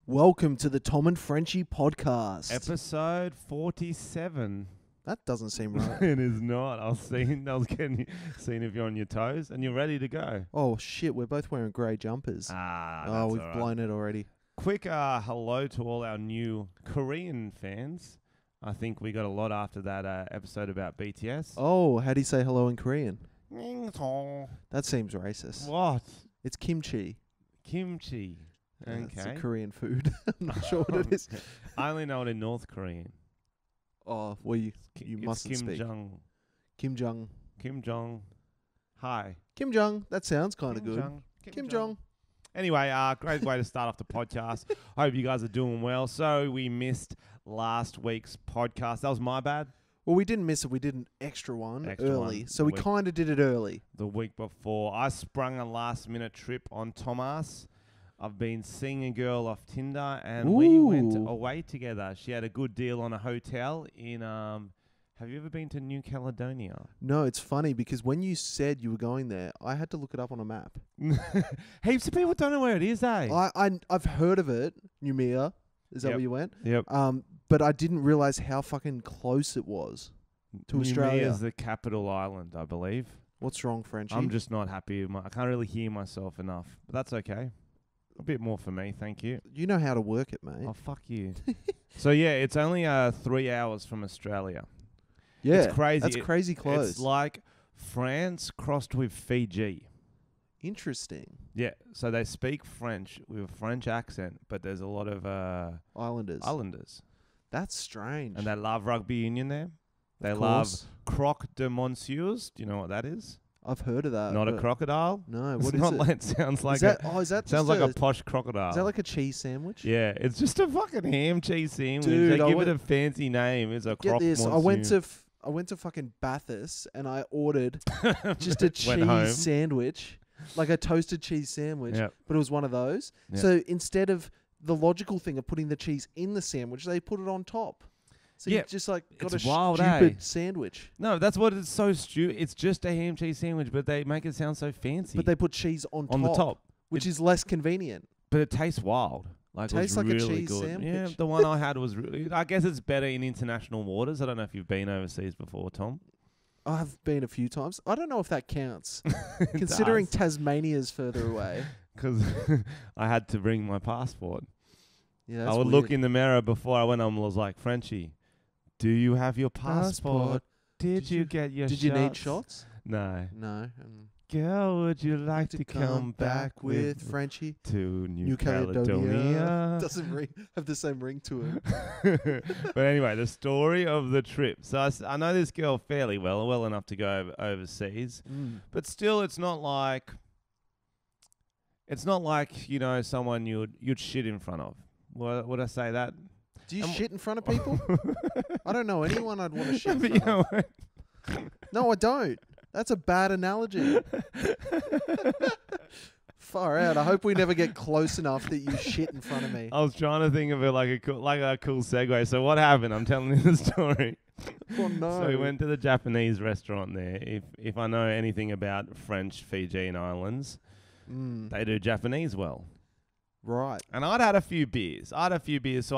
Welcome to the Tom and Frenchy Podcast. Episode 47. That doesn't seem right. It is not. I was seeing if you're on your toes and you're ready to go. Oh shit, we're both wearing grey jumpers. That's We've all right. blown it already. Quick hello to all our new Korean fans. I think we got a lot after that episode about BTS. Oh, how do you say hello in Korean? What? That seems racist. It's kimchi. Kimchi. Okay. It's a Korean food. I'm not sure what it is. I only know it in North Korean. Oh, well, you It's mustn't Kim speak. Jong. Kim Jong. Kim Jong. Hi. Kim Jong. That sounds kind of good. Jong. Kim Jong. Anyway, great way to start off the podcast. Hope you guys are doing well. So we missed last week's podcast. That was my bad. Well, we didn't miss it. We did an extra one early. So we kind of did it early. The week before. I sprung a last-minute trip on Thomas. I've been seeing a girl off Tinder, and we went away together. She had a good deal on a hotel in... have you ever been to New Caledonia? No, it's funny because when you said you were going there, I had to look it up on a map. Heaps of people don't know where it is, eh? I've heard of it. Numia. Is that Yep. where you went? Yep. But I didn't realize how fucking close it was to Australia. is the capital island, I believe. What's wrong, Frenchie? I'm just not happy. I can't really hear myself enough, but that's okay. A bit more for me, thank you. You know how to work it, mate. Oh, fuck you. So, yeah, it's only 3 hours from Australia. Yeah, It's crazy. that's crazy close. It's like France crossed with Fiji. Interesting. Yeah, so they speak French with a French accent, but there's a lot of Islanders. That's strange. And they love rugby union there. They Of love course. croque de monsieurs. Do you know what that is? I've heard of that. Not a but crocodile. No, It's what is not it? like it sounds like Is that sounds just like a posh crocodile. Is that like a cheese sandwich? Yeah, it's just a fucking ham cheese sandwich. Dude, They I give went- it a fancy name. It's a Get croque this. monsieur. I went to fucking Bathurst and I ordered just a Went home. cheese sandwich, like a toasted cheese sandwich, Yep. but it was one of those. Yep. So instead of the logical thing of putting the cheese in the sandwich, they put it on top. So Yeah, you just like got it's a wild, stupid eh? sandwich. No, that's what it's so stupid. It's just a ham cheese sandwich, but they make it sound so fancy. But they put cheese on on the top. which is less convenient. But it tastes wild. Like Tastes it was like a really cheese good. Yeah, sandwich. the one I had was really... I guess it's better in international waters. I don't know if you've been overseas before, Tom. I've been a few times. I don't know if that counts, It considering does. Tasmania's further away. Because I had to bring my passport. Yeah, I that's would weird. look in the mirror before I went on. Was like, Frenchie, do you have your passport? Did you get your shots? Did you need shots? No. No. Girl, would you like to come back with Frenchie? to New New Caledonia. Caledonia? Doesn't have the same ring to it. But anyway, the story of the trip. So I know this girl fairly well enough to go overseas, but still, it's not like someone you'd shit in front of. Would I say that? Do you And shit in front of people? I don't know anyone I'd want to shit in But front you know of. what? No, I don't. That's a bad analogy. Far out. I hope we never get close enough that you shit in front of me. I was trying to think of it like a cool segue. So what happened? I'm telling you the story. Oh no. So we went to the Japanese restaurant there. If I know anything about French Fijian islands, they do Japanese well. Right. And I'd had a few beers. So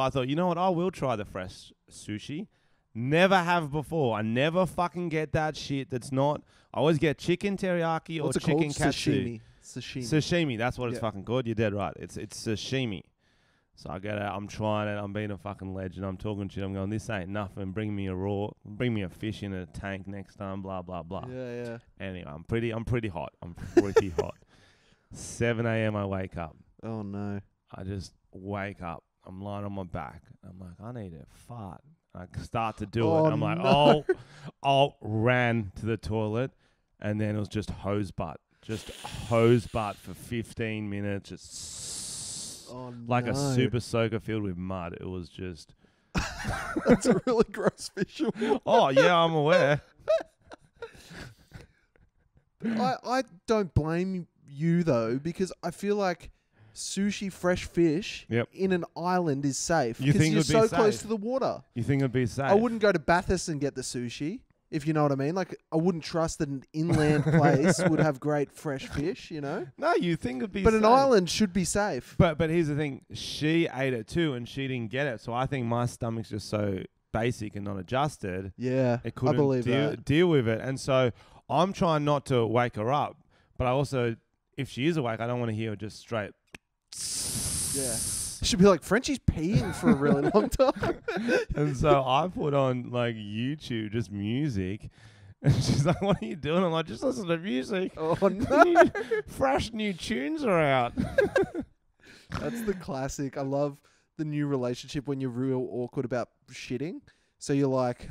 I thought, you know what? I will try the fresh sushi. Never have before. I never fucking get that shit that's not... I always get chicken teriyaki What's or it called? chicken katsu. Sashimi, that's what it's fucking called. You're dead right. It's sashimi. So I get out, I'm trying it, I'm being a fucking legend, I'm talking shit, I'm going, this ain't nothing, bring me a fish in a tank next time, blah, blah, blah. Yeah. Anyway, I'm pretty hot. I'm pretty hot. 7 a.m. I wake up. Oh no. I just wake up. I'm lying on my back. I'm like, I need a fart. I start to do it. I'm like, no. Ran to the toilet, and then it was just hose butt for 15 minutes, just like a super soaker filled with mud. It was just... That's a really gross visual. Oh, yeah, I'm aware. I don't blame you, though, because I feel like sushi, fresh fish in an island is safe. You because think you're it would be so close safe? to the water. You think it'd be safe? I wouldn't go to Bathurst and get the sushi. if you know what I mean. Like, I wouldn't trust that an inland place would have great fresh fish, you know? No, you think it'd be But safe. an island should be safe. But here's the thing. She ate it too, and she didn't get it. So I think my stomach's just so basic and not adjusted. Yeah, It couldn't I believe deal with it. And so I'm trying not to wake her up. But I also, if she is awake, I don't want to hear her just straight. Yeah. She'd be like, Frenchie's peeing for a really long time. And so I put on like YouTube, just music. And she's like, what are you doing? I'm like, just listen to music. Oh, no. Fresh new tunes are out. That's the classic. I love the new relationship when you're real awkward about shitting. So you're like,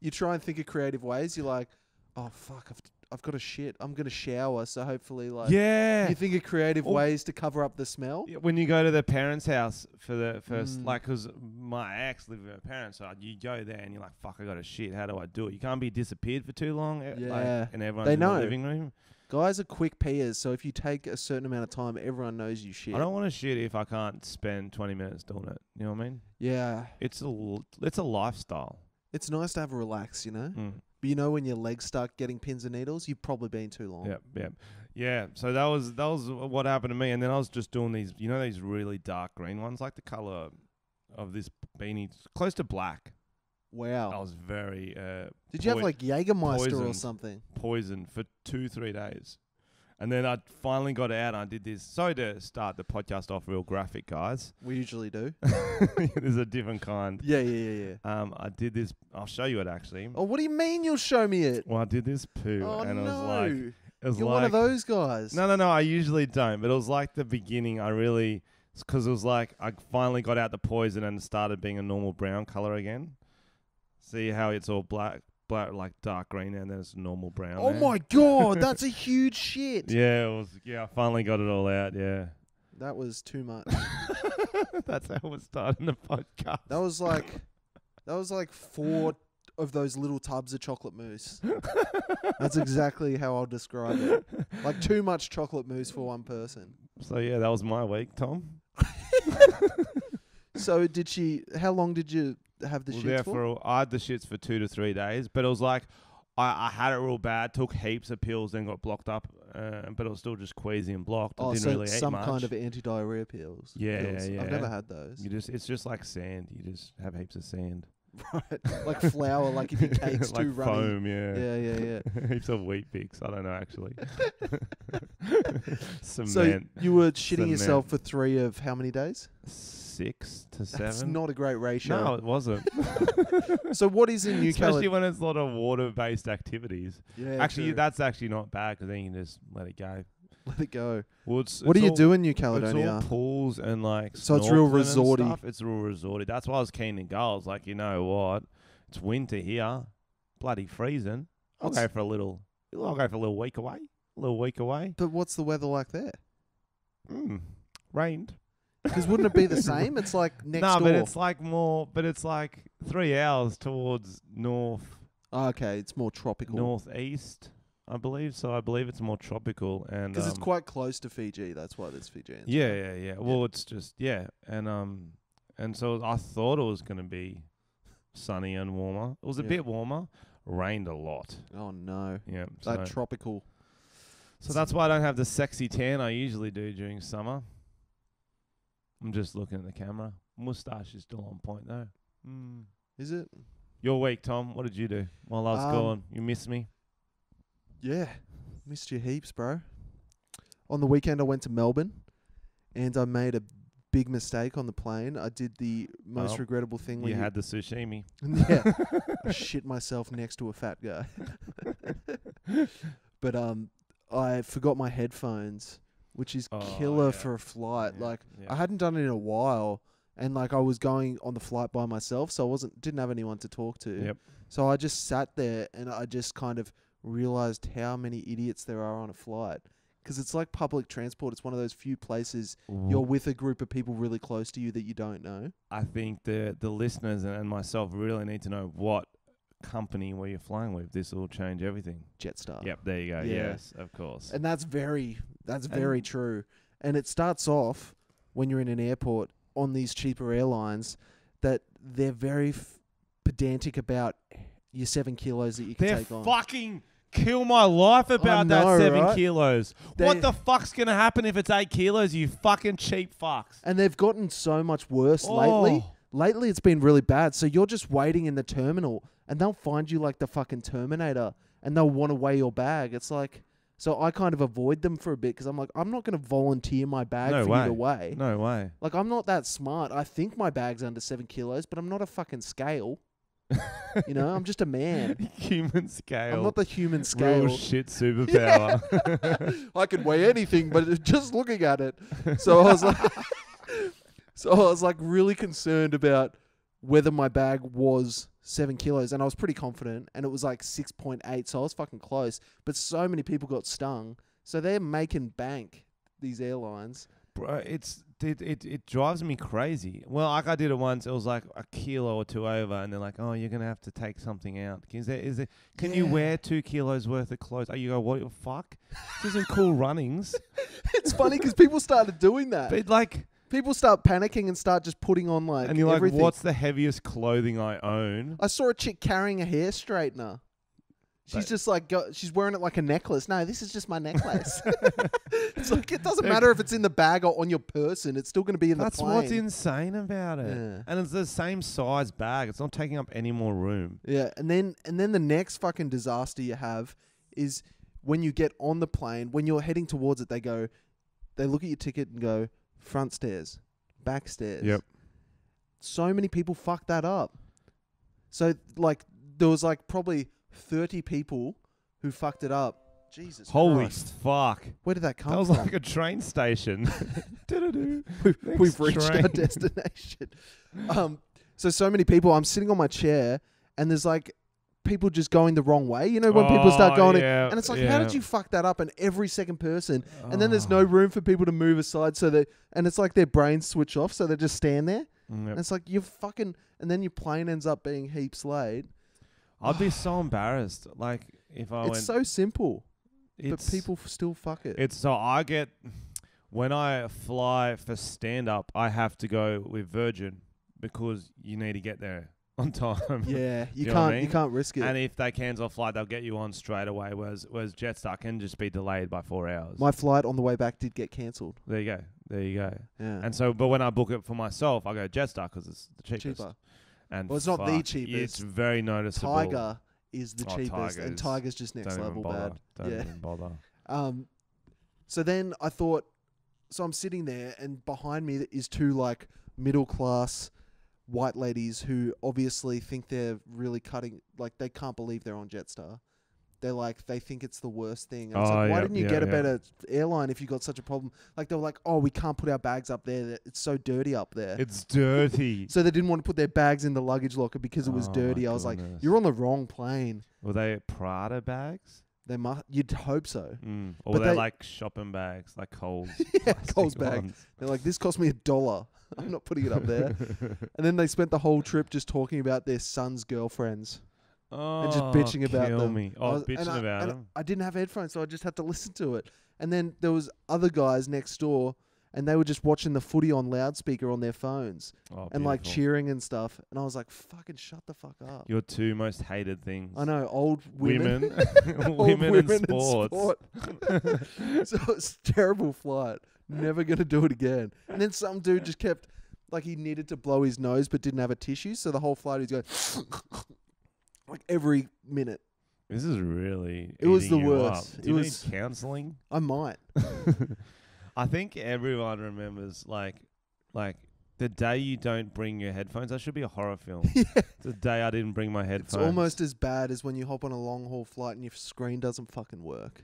you try and think of creative ways. You're like, oh, fuck, I've got to shit. I'm going to shower. So hopefully, like, you think of creative ways to cover up the smell. When you go to the parents' house for the first, like, because my ex lived with her parents, so you go there and you're like, fuck, I got to shit. How do I do it? You can't be disappeared for too long. Yeah. Like, and everyone's in the living room. Guys are quick peers, so if you take a certain amount of time, everyone knows you shit. I don't want to shit if I can't spend 20 minutes doing it. You know what I mean? Yeah. It's a lifestyle. It's nice to have a relax, you know? Mm. But you know when your legs start getting pins and needles, you've probably been too long. Yep. Yeah, so that was what happened to me. And then I was just doing these, you know, these really dark green ones, like the color of this beanie, close to black. Wow. I was very... Did you have like Jägermeister or something? Poisoned for 2-3 days. And then I finally got out and I did this. Sorry to start the podcast off real graphic, guys. We usually do. There's a different kind. Yeah. I did this. I'll show you it actually. Oh, what do you mean you'll show me it? Well, I did this poo. And it was like... You're one of those guys. No. I usually don't. But it was like the beginning. Because it was like I finally got out the poison and started being a normal brown color again. See how it's all black, like dark green, and then it's normal brown. Oh my God, that's a huge shit. Yeah, it was. Yeah, I finally got it all out. Yeah, that was too much. That's how we're starting the podcast. That was like 4 of those little tubs of chocolate mousse. That's exactly how I'll describe it. Like too much chocolate mousse for one person. So yeah, that was my week, Tom. So how long did you have the shits for? I had the shits for 2 to 3 days, but it was like I had it real bad, took heaps of pills, then got blocked up, but it was still just queasy and blocked. I didn't really eat some much. kind of anti-diarrhea pills. Yeah. I've never had those. It's just like sand. You just have heaps of sand. Right, like flour, like if your cake's like too runny. Foam, yeah. Yeah. Heaps of wheat bix. I don't know actually. Cement. So you were shitting Cement. yourself for 3 of how many days? 6 to 7. That's not a great ratio. No, it wasn't. So what is in New Especially when it's a lot of water-based activities. Yeah, actually, true. that's actually not bad because then you can just let it go. Let it go. Well, what do you do in New Caledonia? It's all pools and like so it's real resorty. Stuff. It's real resorty. That's why I was keen to go. I was like, you know what? It's winter here, bloody freezing. I'll go for a little week away. But what's the weather like there? Rained. Because wouldn't it be the same? It's like next door. No, but it's like more. But it's like 3 hours towards north. Oh, okay, it's more tropical. Northeast, I believe. So I believe it's more tropical, and because it's quite close to Fiji. That's why there's Fijians. Yeah. Well, it's just and so I thought it was gonna be sunny and warmer. It was a bit warmer. Rained a lot. Oh no. Yeah. That tropical. So that's why I don't have the sexy tan I usually do during summer. I'm just looking at the camera. Moustache is still on point though. Is it? Your week, Tom. What did you do while I was gone? You miss me? Yeah. Missed you heaps, bro. On the weekend, I went to Melbourne and I made a big mistake on the plane. I did the most regrettable thing. You had the sashimi. Yeah. I shit myself next to a fat guy. But I forgot my headphones, which is killer for a flight. I hadn't done it in a while, and I was going on the flight by myself, so didn't have anyone to talk to. Yep. So I just sat there and I just kind of realized how many idiots there are on a flight. Because it's like public transport. It's one of those few places you're with a group of people really close to you that you don't know. I think the listeners and myself really need to know what company where you're flying with. This will change everything. Jetstar. Yep, there you go. Yeah. Yes, of course. And that's very true. And it starts off when you're in an airport on these cheaper airlines that they're very pedantic about your 7 kilos that you can They're take on. fucking kill my life about know, that 7 right? kilos. What the fuck's going to happen if it's 8 kilos, you fucking cheap fucks? And they've gotten so much worse lately. Lately, it's been really bad. So you're just waiting in the terminal, and they'll find you like the fucking Terminator, and they'll want to weigh your bag. It's like, so I kind of avoid them for a bit because I'm like, I'm not going to volunteer my bag for you to weigh. No way. Like, I'm not that smart. I think my bag's under 7 kilos, but I'm not a fucking scale. You know, I'm just a man. Human scale. I'm not the human scale. Real shit superpower. I can weigh anything, but just looking at it. So I was like really concerned about whether my bag was 7 kilos, and I was pretty confident, and it was like 6.8, so I was fucking close. But so many people got stung, so they're making bank, these airlines. Bro, it drives me crazy. Well, like I did it once. It was like a kilo or 2 over, and they're like, "Oh, you're gonna have to take something out." Can you wear 2 kilos worth of clothes? Oh, you go, what the fuck? This isn't cool runnings. It's funny because people started doing that. But like, people start panicking and start just putting on like and you're everything. like, what's the heaviest clothing I own? I saw a chick carrying a hair straightener. She's just like, she's wearing it like a necklace. No, this is just my necklace. It's like, it doesn't matter if it's in the bag or on your person. It's still going to be in the plane. That's what's insane about it. Yeah. And it's the same size bag. It's not taking up any more room. Yeah, and then the next fucking disaster you have is when you get on the plane, when you're heading towards it, they look at your ticket and go, front stairs, back stairs. Yep. So many people fuck that up. So like there was like probably 30 people who fucked it up. Jesus Holy Christ. fuck. Where did that come from? from? That was like a train station. We've reached our destination. So many people, I'm sitting on my chair and there's like people just going the wrong way. You know, when people start going and it's like, how did you fuck that up? And every second person, and then there's no room for people to move aside. And it's like their brains switch off. So they just stand there. And it's like, you fucking, and then your plane ends up being heaps late. I'd be so embarrassed. Like if I went. It's so simple, but people still fuck it. It's so I get when I fly for stand up, I have to go with Virgin because you need to get there on time. Yeah, you know can't. what I mean? You can't risk it. And if they cancel a flight, they'll get you on straight away. Whereas Jetstar can just be delayed by 4 hours. My flight on the way back did get cancelled. There you go. Yeah. And so, but when I book it for myself, I go Jetstar because it's the cheapest. Cheaper. And well, it's not the cheapest. It's very noticeable. Tiger is the cheapest, and Tiger's just next level bad. Don't even bother. So then I thought, so I'm sitting there, and behind me is 2 like middle class white ladies who obviously think they're really cutting, like they can't believe they're on Jetstar. They're like, they think it's the worst thing. And it's like, why didn't you get a better airline if you got such a problem? Like they were like, oh, we can't put our bags up there. It's so dirty up there. It's dirty. So they didn't want to put their bags in the luggage locker because it was dirty. I was like, you're on the wrong plane. Were they Prada bags? They must. You'd hope so. Or they're like shopping bags, like Coles. Yeah, Coles bag. They're like, this cost me $1. I'm not putting it up there. And then they spent the whole trip just talking about their son's girlfriends. And just bitching about them. Bitching about them. I didn't have headphones, so I just had to listen to it. And then there was other guys next door, and they were just watching the footy on loudspeaker on their phones, and like cheering and stuff. And I was like, "Fucking shut the fuck up!" Your 2 most hated things. I know, old women, women and sports. So it's a terrible flight. Never gonna do it again. And then some dude just kept, like, he needed to blow his nose but didn't have a tissue, so the whole flight he's going. Like every minute. This is really. It was the worst. Do you need counselling? I might. I think everyone remembers like the day you don't bring your headphones. That should be a horror film. Yeah. The day I didn't bring my headphones. It's almost as bad as when you hop on a long haul flight and your screen doesn't fucking work.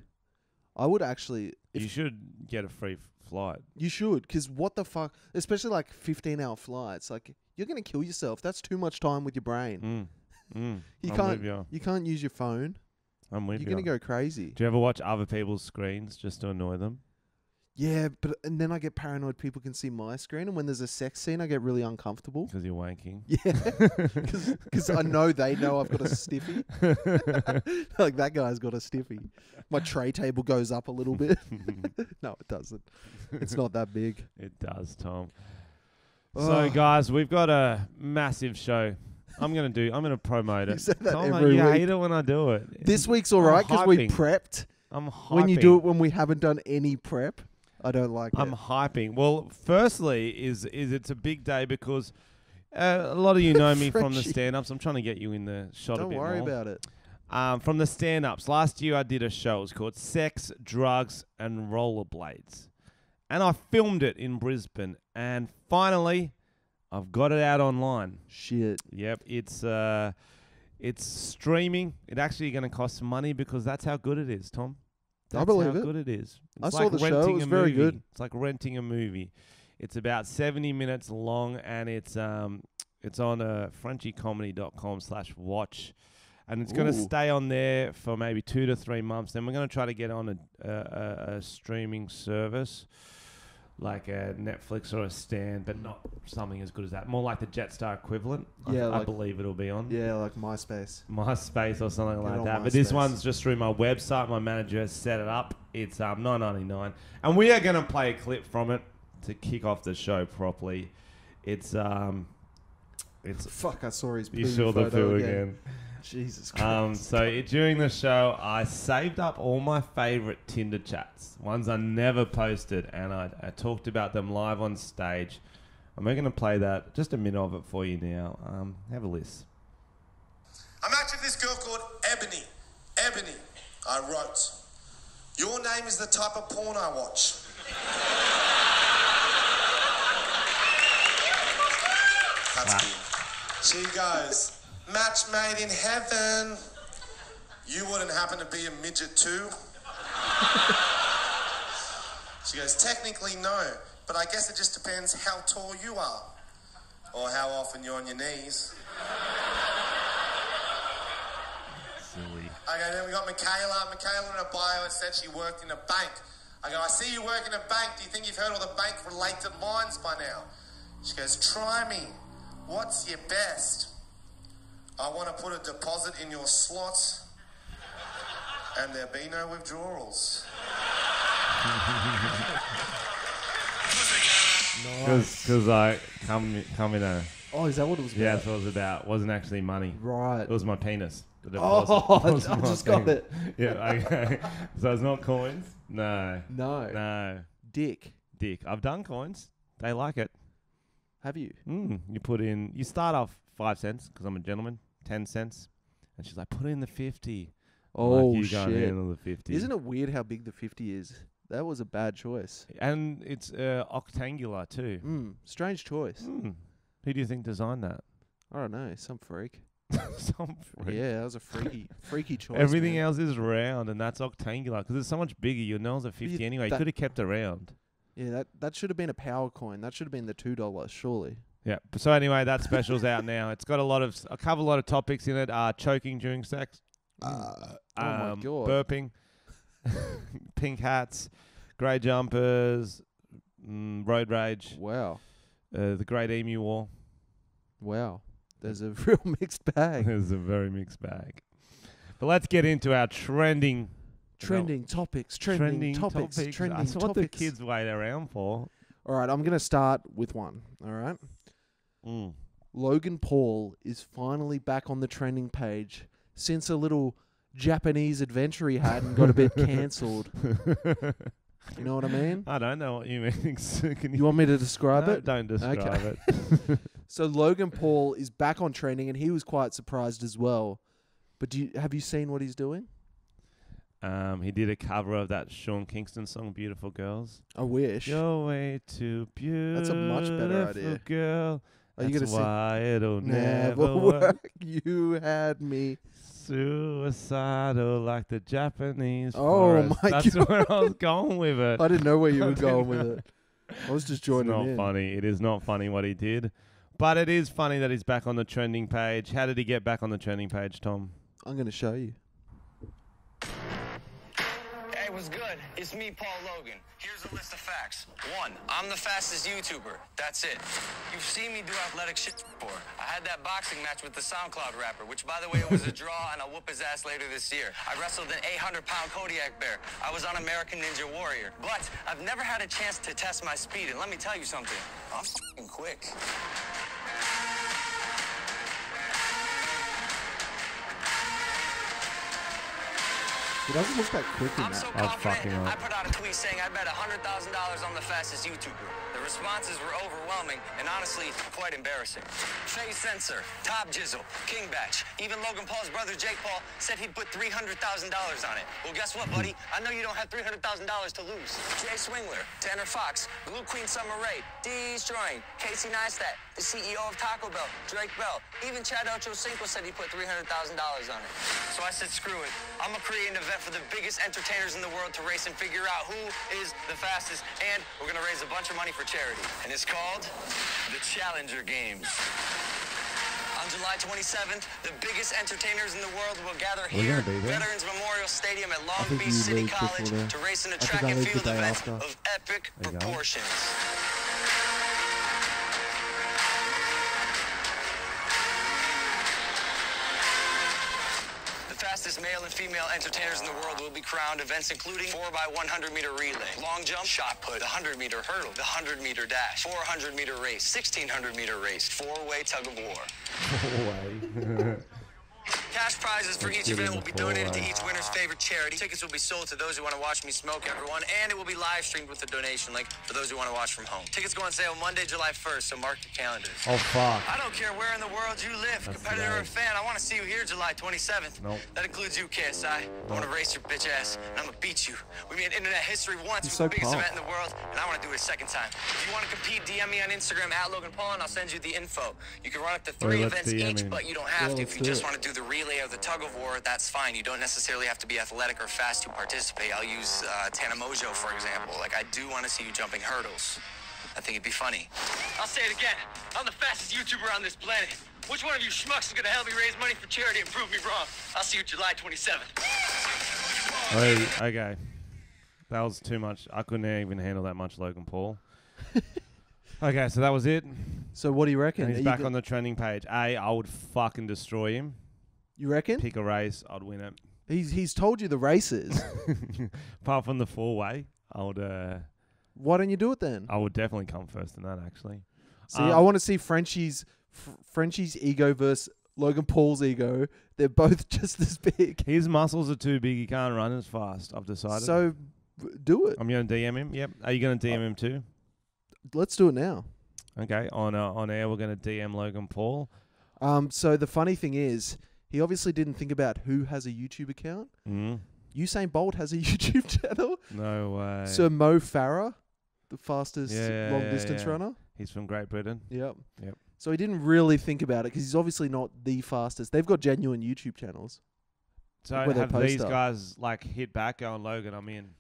I would actually. You should get a free flight. You should, because what the fuck? Especially like 15-hour flights. Like you're gonna kill yourself. That's too much time with your brain. You can't use your phone. I'm with you. You're gonna go crazy. Do you ever watch other people's screens just to annoy them? Yeah, and then I get paranoid people can see my screen, and when there's a sex scene, I get really uncomfortable. Because you're wanking. Yeah, because I know they know I've got a stiffy. Like that guy's got a stiffy. My tray table goes up a little bit. No, it doesn't. It's not that big. It does, Tom. So, guys, we've got a massive show I'm gonna promote You it. say that Tom, every you week. hate it when I do it. This week's all right because we hyping. prepped. I'm hyping. When you do it when we haven't done any prep, I don't like I'm it. hyping. Well, firstly, is it's a big day because a lot of you know me from the Frenchy. stand-ups. I'm trying to get you in the shot a Don't bit worry more. about it. From the stand-ups. Last year I did a show. It was called Sex, Drugs and Rollerblades. And I filmed it in Brisbane. And finally, I've got it out online. Shit. Yep, it's streaming. It's actually going to cost some money because that's how good it is, Tom. That's I believe how it. good it is. I It's saw like the show. It renting was a very movie. good. It's like renting a movie. It's about 70 minutes long, and it's on frenchycomedy.com/watch, and it's going to Ooh. stay on there for maybe 2 to 3 months. Then we're going to try to get on a streaming service like a Netflix or a Stan, but not something as good as that. More like the Jetstar equivalent. Yeah, I like- believe it'll be on. Yeah, like MySpace. MySpace or something Get like on that. But this MySpace. one's just through my website. My manager has set it up. It's $9.99, and we are going to play a clip from it to kick off the show properly. It's Fuck, I saw his you poo saw the photo poo again. Jesus Christ. So during the show, I saved up all my favorite Tinder chats, ones I never posted, and I talked about them live on stage. And we're going to play that, just a minute of it for you now. Have a listen. I matched with this girl called Ebony. Ebony, I wrote, your name is the type of porn I watch. That's Wow. good. She goes, match made in heaven. You wouldn't happen to be a midget too? She goes, technically no, but I guess it just depends how tall you are or how often you're on your knees. Silly. Okay, then we got Michaela. Michaela in her bio, it said she worked in a bank. I go, I see you work in a bank. Do you think you've heard all the bank-related lines by now? She goes, try me. What's your best? I want to put a deposit in your slot and there be no withdrawals. Because I come in a... Oh, is that what it was about? Yeah, that's what it was about. It wasn't actually money. Right. It was my penis. The Oh, deposit was I my just got penis. it. Yeah, okay. So it's not coins? No. No. Dick. Dick. I've done coins. They like it. Have you? You start off 5 cents, because I'm a gentleman, 10 cents. And she's like, put in the 50. Oh, like, you shit. can't handle the 50. Isn't it weird how big the 50 is? That was a bad choice. And it's octangular too. Strange choice. Who do you think designed that? I don't know. Some freak. Some freak. Yeah, that was a freaky choice. Everything man. else is round, and that's octangular because it's so much bigger. Your nose are 50 anyway. You that- could have kept it round. Yeah, that should have been a power coin. That should have been the $2, surely. Yeah. So anyway, that special's out now. It's got I cover a lot of topics in it. Choking during sex. Oh my God. Burping. Pink hats. Grey jumpers. Road rage. Wow. The Great Emu War. Wow. There's a real mixed bag. There's a very mixed bag. But let's get into our trending Topics. topics. Trending That's what the topics. kids wait around for. All right, I'm going to start with one. All right. Logan Paul is finally back on the trending page since a little Japanese adventure he had and got a bit cancelled. You know what I mean? I don't know what you mean. Can You want me to describe No, it? Don't describe Okay. it. So Logan Paul is back on trending, and he was quite surprised as well. But have you seen what he's doing? He did a cover of that Sean Kingston song, "Beautiful Girls." I wish. You're way too beautiful. That's a much better idea. Girl. Are you That's gonna why it'll Never never work. work. You had me. Suicidal like the Japanese. Oh forest. my That's God. where I was going with it. I didn't know where you were going with it. I was just It's joining not in. funny. It is not funny what he did. But it is funny that he's back on the trending page. How did he get back on the trending page, Tom? I'm going to show you. Hey, what's good? It's me, Paul Logan. Here's a list of facts. 1, I'm the fastest YouTuber. That's it. You've seen me do athletic shit before. I had that boxing match with the SoundCloud rapper, which, by the way, it was a draw, and I'll whoop his ass later this year. I wrestled an 800-pound Kodiak bear. I was on American Ninja Warrior. But I've never had a chance to test my speed, and let me tell you something. I'm f***ing quick. He doesn't look that quick in I'm so that. fucking confident, up. I put out a tweet saying I bet $100,000 on the fastest YouTuber. The responses were overwhelming and honestly quite embarrassing. Face Sensor, Top Jizzle, King Batch, even Logan Paul's brother Jake Paul said he'd put $300,000 on it. Well, guess what, buddy? I know you don't have $300,000 to lose. Jay Swingler, Tanner Fox, Blue Queen Summer Rae, Destroying, Casey Neistat, the CEO of Taco Bell, Drake Bell, even Chad Ochocinco said he put $300,000 on it. So I said, screw it. I'm gonna create an event for the biggest entertainers in the world to race and figure out who is the fastest, and we're gonna raise a bunch of money for charity. And it's called the Challenger Games. On July 27th, the biggest entertainers in the world will gather here, gonna be there? Veterans Memorial Stadium at Long think Beach you City leave before College there. to race in a I think track I and leave the field day event after. of epic There you go. proportions. The fastest male and female entertainers in the world will be crowned. Events including 4x100 meter relay, long jump, shot put, the 100 meter hurdle, the 100 meter dash, 400 meter race, 1600 meter race, 4-way tug of war. Cash prizes for each event will be donated to each winner's favorite charity. Tickets will be sold to those who want to watch me smoke everyone, and it will be live streamed with a donation link for those who want to watch from home. Tickets go on sale Monday, July 1st, so mark your calendars. Oh, fuck. I don't care where in the world you live, That's competitor or nice. fan, I want to see you here July 27th. Nope. That includes you, KSI. I want to race your bitch ass, and I'm going to beat you. We made internet history once He's with so the biggest pumped. event in the world, and I want to do it a second time. If you want to compete, DM me on Instagram at Logan Paul, and I'll send you the info. You can run up to 3 let's events DM each, him. but you don't have to. let's If you do just it. want to do the relay or the tug of war, that's fine. You don't necessarily have to be athletic or fast to participate. I'll use Tana Mojo, for example. Like, I do want to see you jumping hurdles. I think it'd be funny. I'll say it again. I'm the fastest YouTuber on this planet. Which one of you schmucks is going to help me raise money for charity and prove me wrong? I'll see you July 27th. Oh, okay. That was too much. I couldn't even handle that much Logan Paul. Okay, so that was it. So what do you reckon? And he's Are you back go- on the trending page. I would fucking destroy him. You reckon? Pick a race, I'd win it. He's told you the races. Apart from the 4-way, Why don't you do it then? I would definitely come first in that, actually. See, I want to see Frenchie's ego versus Logan Paul's ego. They're both just as big. His muscles are too big. He can't run as fast, I've decided. So do it. I'm going to DM him. Yep. Are you going to DM him too? Let's do it now. Okay. On air, we're going to DM Logan Paul. So the funny thing is, he obviously didn't think about who has a YouTube account. Mm. Usain Bolt has a YouTube channel. No way. Sir Mo Farah, the fastest Yeah, long distance yeah. runner. He's from Great Britain. Yep. Yep. So he didn't really think about it because he's obviously not the fastest. They've got genuine YouTube channels. So Where they have post these stuff. guys like hit back going, Logan, I'm in.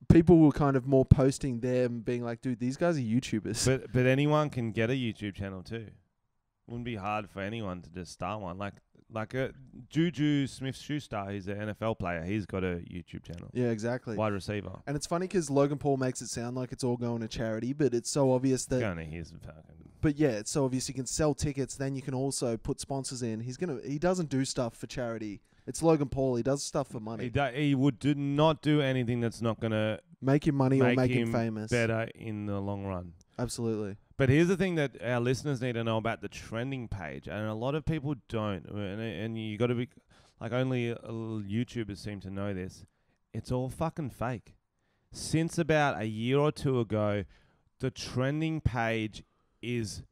People were kind of more posting them, being like, "Dude, these guys are YouTubers." But anyone can get a YouTube channel too. Wouldn't be hard for anyone to just start one. Like Juju Smith-Schuster, he's an NFL player. He's got a YouTube channel. Yeah, exactly. Wide receiver. And it's funny because Logan Paul makes it sound like it's all going to charity, but it's so obvious that. Going to his fucking. But yeah, it's so obvious you can sell tickets. Then you can also put sponsors in. He doesn't do stuff for charity. It's Logan Paul. He does stuff for money. He would not do anything that's not going to Make him money or make him him famous. better in the long run. Absolutely. But here's the thing that our listeners need to know about the trending page, and a lot of people don't. And you got to be like, only YouTubers seem to know this. It's all fucking fake. Since about a year or two ago, the trending page is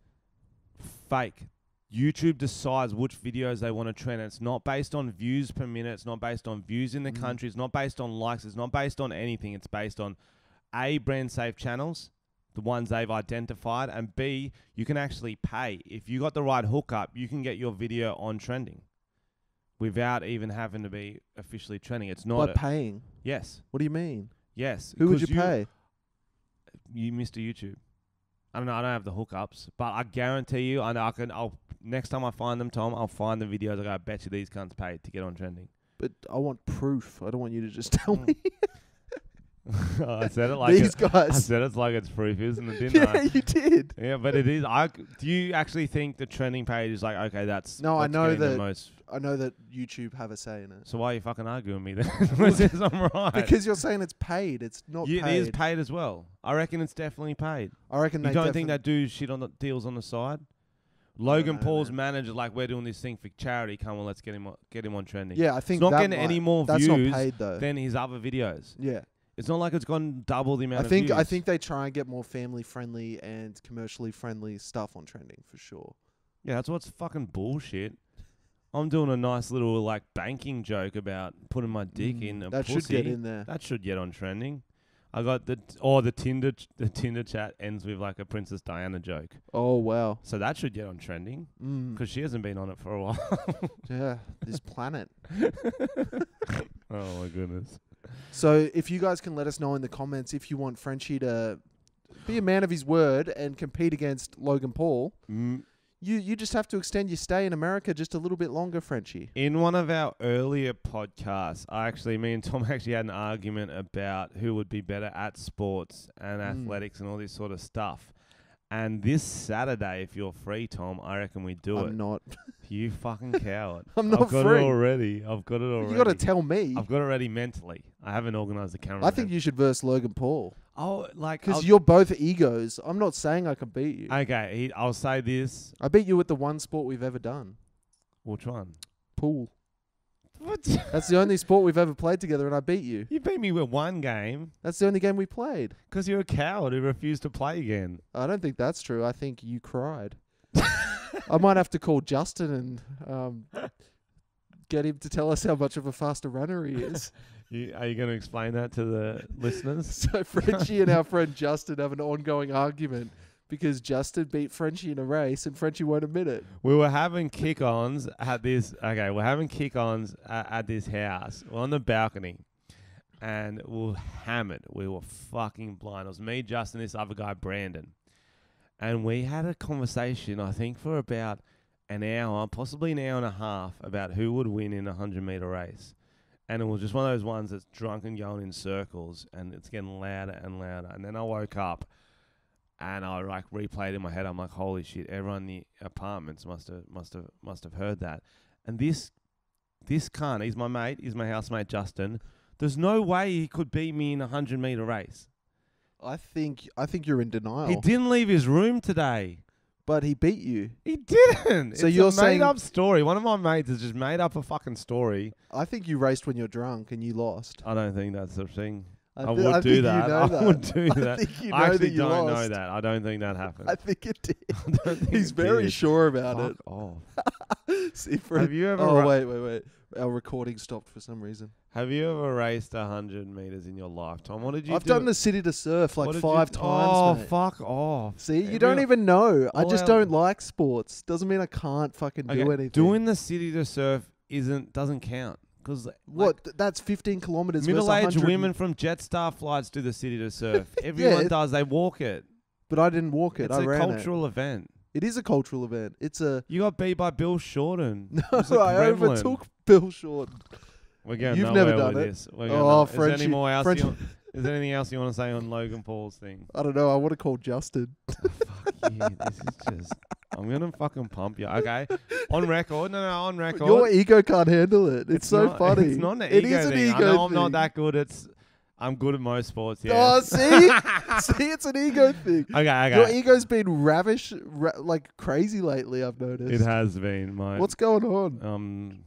fake. YouTube decides which videos they want to trend. It's not based on views per minute. It's not based on views in the country. It's not based on likes. It's not based on anything. It's based on A, brand safe channels, the ones they've identified, and B, you can actually pay. If you got the right hookup, you can get your video on trending without even having to be officially trending. It's not By paying. Yes. What do you mean? Yes. Who would you Because pay? You Mr. YouTube. I don't know. I don't have the hookups, but I guarantee you, I'll next time I find them, Tom, I'll find the videos. I go, I bet you these cunts paid to get on trending. But I want proof. I don't want you to just tell me. I said it like These I guys. said it's like it's proof, isn't it? Didn't Yeah, I? you did. Yeah, but it is. Do you actually think the trending page is like, okay, that's No, I what's know getting the that- most. I know that YouTube have a say in it. So why are you fucking arguing with me then? Unless I'm right. Because you're saying it's paid. It's not It paid. is paid as well. I reckon it's definitely paid. I reckon You they don't think they do shit on the deals on the side? Logan know, Paul's man. manager, like, we're doing this thing for charity. Come on, let's get him on trending. Yeah, I think it's not that getting any more that's views not paid though. than his other videos. Yeah. It's not like it's gone double the amount I of views. think they try and get more family friendly and commercially friendly stuff on trending for sure. Yeah, that's what's fucking bullshit. I'm doing a nice little like banking joke about putting my dick in a that pussy. should get in there. That should get on trending. I got the Tinder chat ends with like a Princess Diana joke. Oh wow. So that should get on trending because she hasn't been on it for a while. Yeah, this planet. Oh my goodness. So if you guys can let us know in the comments if you want Frenchy to be a man of his word and compete against Logan Paul, you just have to extend your stay in America just a little bit longer, Frenchy. In one of our earlier podcasts, me and Tom actually had an argument about who would be better at sports and athletics and all this sort of stuff. And this Saturday, if you're free, Tom, I reckon we do it. I'm not. You fucking coward. I'm not I've got free. it already. I've got it already. You got to tell me. I've got it already mentally. I haven't organised the camera. I think you should verse Logan Paul. Oh, like... Because you're both egos. I'm not saying I can beat you. Okay, I'll say this. I beat you with the one sport we've ever done. Which one? Pool. What? That's the only sport we've ever played together, and I beat you. You beat me with one game. That's the only game we played. Because you're a coward who refused to play again. I don't think that's true. I think you cried. I might have to call Justin and get him to tell us how much of a faster runner he is. Are you going to explain that to the listeners? So Frenchie and our friend Justin have an ongoing argument because Justin beat Frenchie in a race and Frenchie won't admit it. We were having kick-ons at this... Okay, we're having kick-ons at this house. We're on the balcony. And we were hammered. We were fucking blind. It was me, Justin, this other guy, Brandon. And we had a conversation, I think, for about an hour, possibly an hour and a half, about who would win in a 100-meter race. And it was just one of those ones that's drunk and going in circles, and it's getting louder and louder. And then I woke up, and I like replayed in my head. I'm like, holy shit! Everyone in the apartments must have heard that. And this cunt, he's my mate, he's my housemate Justin. There's no way he could beat me in a 100-meter race. I think you're in denial. He didn't leave his room today. But he beat you. He didn't. So it's you're a saying made-up story. One of my mates has just made up a fucking story. I think you raced when you're drunk and you lost. I don't think that's the thing. I think would do you that. know I that. would do that. I think you know I actually that you don't know lost. that. I don't think that happened. I think it did. I don't think He's it very did. sure about Fuck it. off. See, Have you ever? Oh, wait. Our recording stopped for some reason. Have you ever raced 100 meters in your lifetime? What did you I've do? done the city to surf like What did 5 you- times, Oh, mate. fuck off. See, you don't even know. I all just our- don't like sports. Doesn't mean I can't fucking do anything. Doing the city to surf doesn't count. Because what? That's 15 kilometers. versus middle-aged 100 women from Jetstar flights do the city to surf. Everyone does. They walk it. But I didn't walk it. It's I a ran cultural event. it. It is a cultural event. It's a... You got beat by Bill Shorten. No, He was a I gremlin. overtook Bill Shorten. We're going You've nowhere never done with it. this. We're Oh, going nowhere. Is there Frenchy- any more else? Frenchy- Is there anything else you want to say on Logan Paul's thing? I don't know. I want to call Justin. Fuck you. This is just... I'm going to fucking pump you. Okay. On record. No, on record. Your ego can't handle it. It's so not, funny. It's not an It ego is an thing. ego I know I'm not thing. that good. I'm good at most sports, yeah. Oh, see? See, it's an ego thing. Okay. Your ego's been ravish, like crazy lately, I've noticed. It has been, mate. What's going on? I'm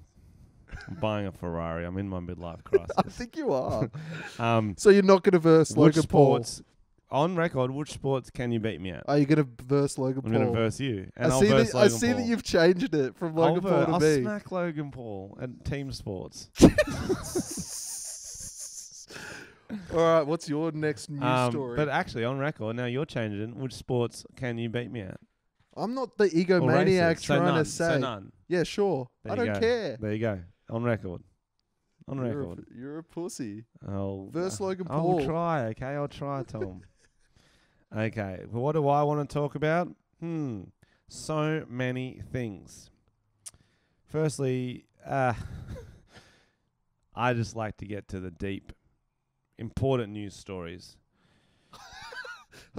buying a Ferrari. I'm in my midlife crisis. I think you are. Um, So you're not going to verse which Logan Paul? sports, on record, which sports can you beat me at? Are you going to verse Logan I'm Paul? going to verse you. And I I'll see verse that. Logan I see Paul. that you've changed it from Logan Paul to I'll me. smack Logan Paul at team sports. All right, what's your next news story? But actually, on record, now you're changing. Which sports can you beat me at? I'm not the Or egomaniac races? So trying none. to say. So none. Yeah, sure. There I you don't go. care. There you go. On record. On record. You're a pussy. Verse Logan I'll Paul. try, okay? I'll try, Tom. Okay. Well, what do I want to talk about? So many things. Firstly, I just like to get to the deep, important news stories.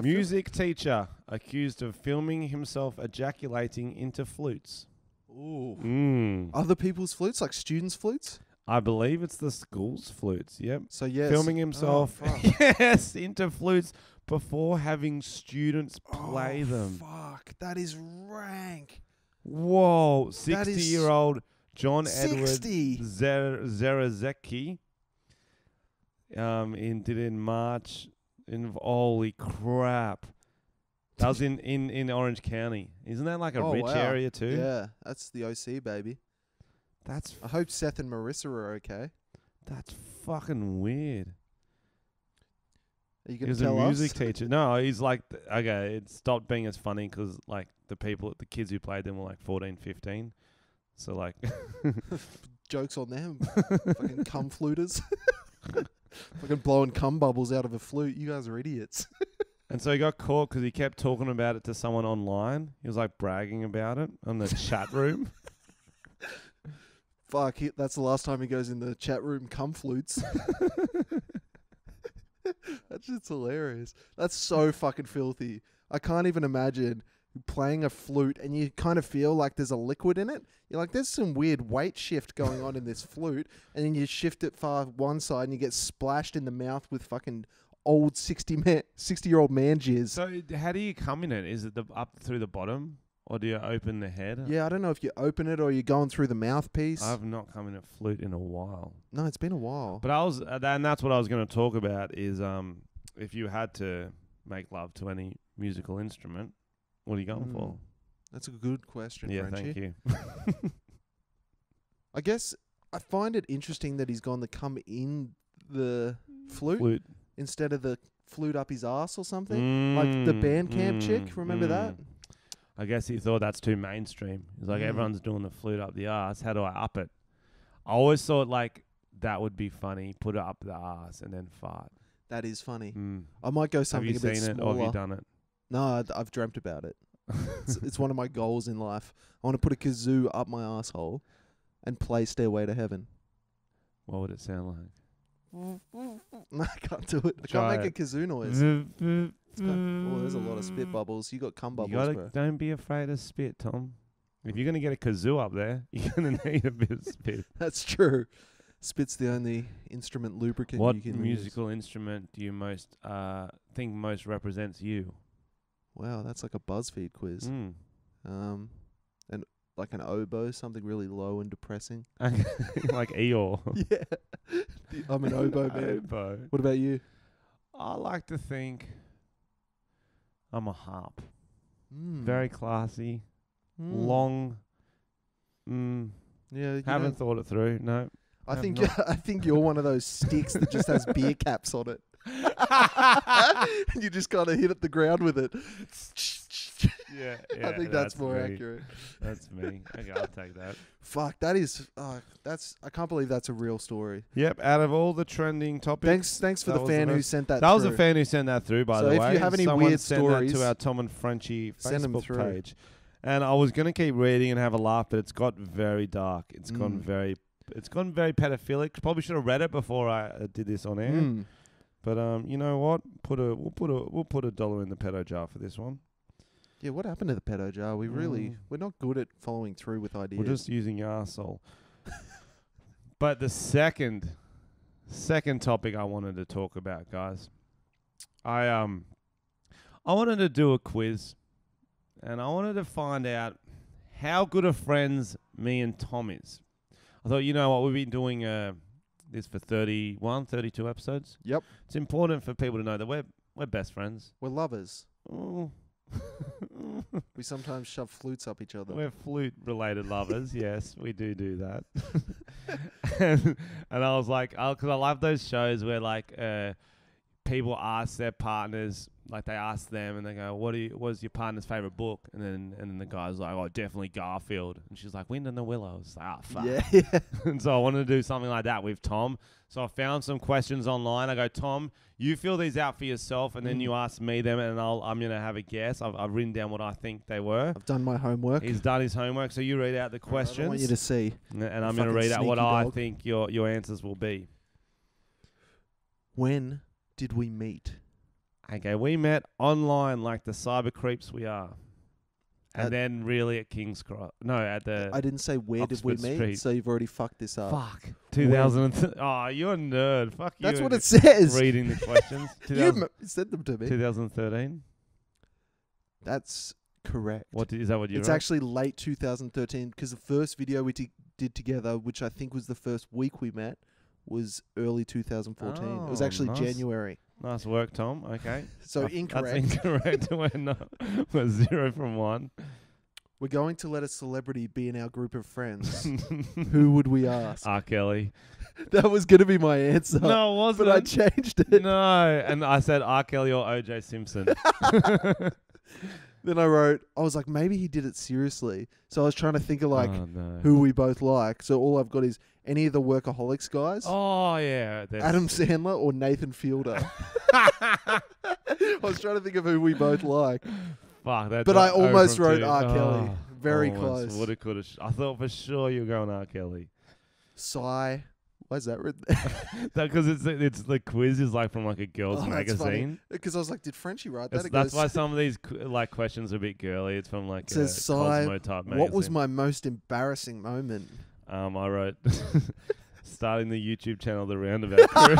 Music teacher accused of filming himself ejaculating into flutes. Ooh. Other people's flutes, like students' flutes? I believe it's the school's flutes. Yep. So, yes. Filming himself, Oh, fuck. yes, into flutes before having students play them. Fuck. That is rank. Whoa, That is 60-year-old John Edward 60. Zarezecki. Did it in March. Holy crap. That was in Orange County. Isn't that like a rich wow. area too? Yeah, that's the OC, baby. I hope Seth and Marissa are okay. That's fucking weird. Are you He going was to a tell music us? teacher. No, he's like, okay, it stopped being as funny because like the kids who played them were like 14, 15. So like. Jokes on them. Fucking cum fluters. Fucking blowing cum bubbles out of a flute. You guys are idiots. And so he got caught because he kept talking about it to someone online. He was like bragging about it on the chat room. Fuck, that's the last time he goes in the chat room, cum flutes. That's just hilarious. That's so fucking filthy. I can't even imagine playing a flute and you kind of feel like there's a liquid in it. You're like, there's some weird weight shift going on in this flute. And then you shift it far one side and you get splashed in the mouth with fucking old 60-year-old man jizz. So how do you come in it? Is it up through the bottom? Or do you open the head? Yeah, I don't know if you open it or you're going through the mouthpiece. I've not come in a flute in a while. No, it's been a while. But and that's what I was going to talk about is if you had to make love to any musical instrument, what are you going for? That's a good question, Yeah, Frenchy. thank you. I guess I find it interesting that he's gone to come in the flute instead of the flute up his ass or something. Like the Bandcamp chick, remember that? I guess he thought that's too mainstream. He's like, everyone's doing the flute up the ass. How do I up it? I always thought like that would be funny. Put it up the ass and then fart. That is funny. I might go something a bit Have you seen smaller. it or have you done it? No, I've dreamt about it. It's one of my goals in life. I want to put a kazoo up my asshole and play Stairway to Heaven. What would it sound like? No, I can't do it. I Try can't make a kazoo noise. Oh, there's a lot of spit bubbles. You got cum bubbles, bro. Don't be afraid of spit, Tom. If you're going to get a kazoo up there, you're going to need a bit of spit. That's true. Spit's the only instrument lubricant What you can musical instrument do you most think most represents you? Wow, that's like a BuzzFeed quiz. And like an oboe, something really low and depressing. Like Eeyore. Yeah. I'm an oboe man. Oboe. What about you? I like to think I'm a harp. Mm. Very classy. Long. Yeah. Haven't thought it through. No. I think you're one of those sticks that just has beer caps on it. And you just kind of hit at the ground with it. Yeah, I think that's more accurate. That's me. Okay, I'll take that. Fuck, that is. I can't believe that's a real story. Yep. Out of all the trending topics, Thanks for the fan who sent that. That was a fan who sent that through. By the way, if you have any someone weird sent stories, that to our Tom and Frenchy send them Facebook through. page. And I was gonna keep reading and have a laugh, but it's got very dark. It's gone very pedophilic. Probably should have read it before I did this on air. But you know what? We'll put $1 in the pedo jar for this one. Yeah, what happened to the pedo jar? We're not good at following through with ideas. We're just using your arsehole. But the second topic I wanted to talk about, guys, I wanted to do a quiz, and I wanted to find out how good of friends me and Tom is. I thought, you know what, we've been doing this for 32 episodes. Yep. It's important for people to know that we're best friends. We're lovers. Oh. We sometimes shove flutes up each other. We're flute-related lovers. Yes, we do that. and I was like, because I love those shows where like people ask their partners, like they ask them and they go, what's your partner's favorite book? And then the guy's like, oh, definitely Garfield. And she's like, Wind in the Willows. Like, oh, fuck. Yeah. And so I wanted to do something like that with Tom. So I found some questions online. I go, Tom, you fill these out for yourself, and then you ask me them, and I'm going to have a guess. I've written down what I think they were. I've done my homework. He's done his homework, so you read out the questions. I want you to see. And I'm going to read out what I think your answers will be. When did we meet? Okay, we met online like the cyber creeps we are. And then really at King's Cross. No, at the... I didn't say where did we Oxford meet, Street. so you've already fucked this up. Fuck. 2000. Oh, you're a nerd. Fuck you. That's what it says. Reading the questions. You sent them to me. 2013. That's Correct. Is that what you It's wrote? actually late 2013 because the first video we did together, which I think was the first week we met, was early 2014. It was Oh, actually nice. January. Nice work, Tom. Okay. So incorrect. That's incorrect. We're 0 from 1. We're going to let a celebrity be in our group of friends. Who would we ask? R. Kelly. That was going to be my answer. No, it wasn't. But I changed it. No. And I said R. Kelly or O.J. Simpson. Then I was like, maybe he did it seriously. So I was trying to think of like Oh, no. who we both like. So all I've got is any of the Workaholics guys. Oh, yeah. Adam Sandler or Nathan Fielder. I was trying to think of who we both like. Fuck, that's But I over almost from wrote 2. R. Kelly. Oh, Very almost. close. Woulda, coulda, I thought for sure you were going R. Kelly. Psy. Why is that written? Because it's the quiz is like from like a girl's magazine. Because I was like, did Frenchy write that? That's why some of these like questions are a bit girly. It's from like it says, a Psy, Cosmo type magazine. what was my most embarrassing moment? I wrote starting the YouTube channel The Roundabout Crew.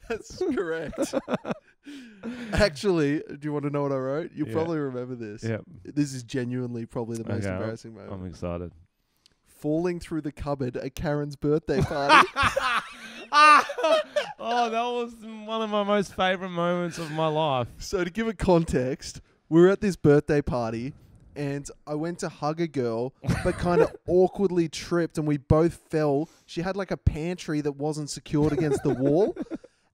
That's correct. Actually, do you want to know what I wrote? You'll Yeah. probably remember this. Yeah, This is genuinely probably the most Okay, embarrassing moment. I'm excited. Falling through the cupboard at Karen's birthday party. Oh, that was one of my most favorite moments of my life. So to give it context, we were at this birthday party and I went to hug a girl, but kind of awkwardly tripped and we both fell. She had like a pantry that wasn't secured against the wall.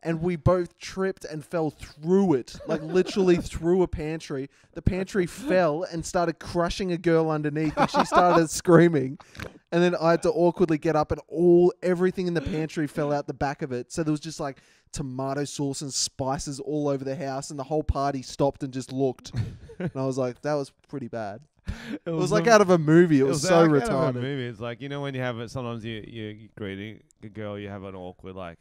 And we both tripped and fell through it, like literally through a pantry. The pantry fell and started crushing a girl underneath, and she started screaming. And then I had to awkwardly get up, and everything in the pantry fell out the back of it. So there was just like tomato sauce and spices all over the house, and the whole party stopped and just looked. And I was like, that was pretty bad. It was like out of a movie. It was so like out of a retarded. movie. It's like, you know, when you have it, sometimes you greeting a girl, you have an awkward like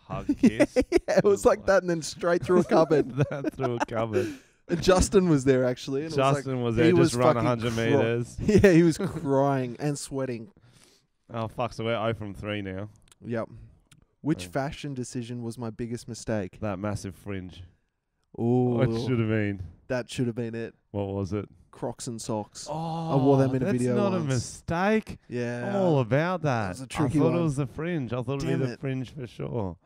hug kiss. Yeah, it was like that, and then straight through a cupboard. That through a cupboard. And Justin was there actually. And Justin was he there, just run fucking 100 meters. Yeah, he was crying and sweating. Oh fuck! So we're 0 from 3 now. Yep. Which Oh. fashion decision was my biggest mistake? That massive fringe. Oh, What should have been? that should have been it. What was it? Crocs and socks. Oh, wore them in a video That's not a once. mistake. Yeah. I'm all about that. was a tricky I thought one. it was the fringe. I thought it'd Damn be the it. fringe for sure.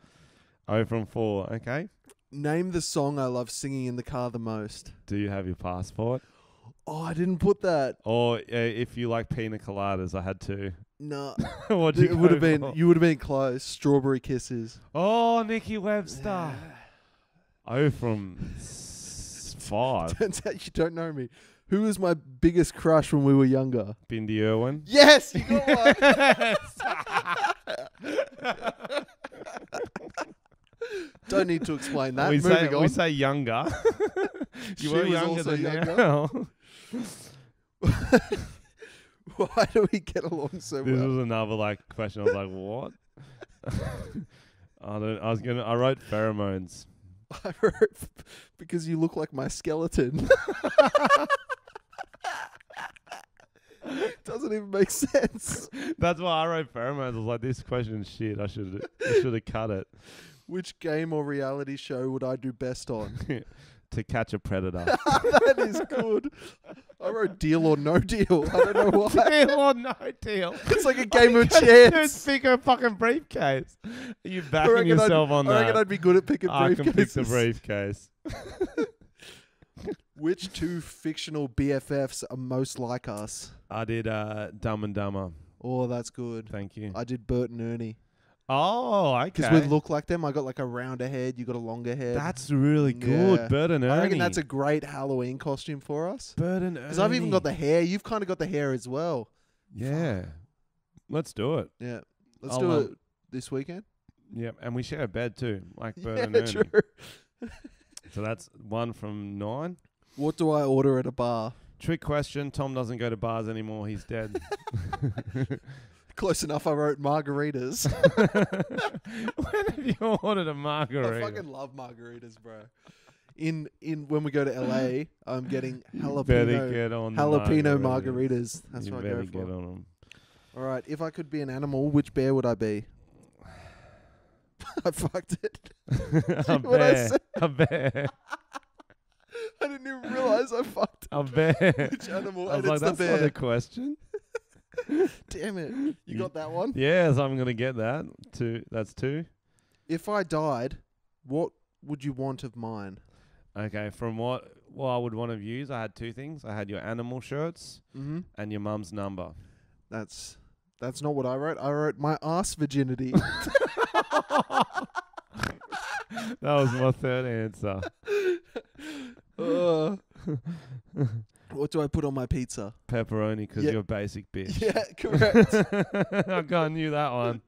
0 from 4. Okay. Name the song I love singing in the car the most. Do you have your passport? Oh, I didn't put that. Or if you like pina coladas, I had to. No. What'd you It would go have been. for? You would have been close. Strawberry Kisses. Oh, Nikki Webster. 0 from 5. Turns out you don't know me. Who was my biggest crush when we were younger? Bindi Irwin. Yes, you got one. Don't need to explain that. Moving on. We say younger. She You were was younger also than younger. now. Why do we get along so This well? was another like question. I was like, what? I wrote pheromones. I wrote because you look like my skeleton. Doesn't even make sense. That's why I wrote pheromones. I was like, this question's shit. I should have cut it. Which game or reality show would I do best on? To catch a predator. That is good. I wrote Deal or No Deal. I don't know why. Deal or no deal. It's like a game of Dude, chance. pick a fucking briefcase. Are you I backing reckon yourself on I reckon that? I'd be good at picking I can pick the briefcases. briefcase. Which two fictional BFFs are most like us? I did Dumb and Dumber. Oh, that's good. Thank you. I did Bert and Ernie. Oh, okay. Because we look like them. I got like a rounder head. You got a longer head. That's really good. Yeah. Bert and Ernie. I reckon that's a great Halloween costume for us. Bert and Ernie. Because I've even got the hair. You've kind of got the hair as well. Yeah. Let's do it. Yeah. Let's I'll, do it this weekend. Yep. And we share a bed too, like Bert Yeah, and Ernie. true. So that's 1 from 9. What do I order at a bar? Trick question. Tom doesn't go to bars anymore. He's dead. Close enough. I wrote margaritas. When have you ordered a margarita? I fucking love margaritas, bro. In when we go to LA, I'm getting Better jalapeno get on the margaritas. That's you what I better go get for. on them. All right, if I could be an animal, which bear would I be? I fucked it. A What I bear. said. A bear. realize I fucked A bear. which animal, I was and like, it's the that's bear. not a question. Damn it. You got that one? Yes, I'm going to get that. That's 2. If I died, what would you want of mine? Okay, from what I would want to use, I had 2 things. I had your animal shirts Mm-hmm. and your mum's number. That's not what I wrote. I wrote my ass virginity. That was my third answer. What do I put on my pizza? Pepperoni, because Yeah. you're a basic bitch. Yeah, correct. I kind of knew that one.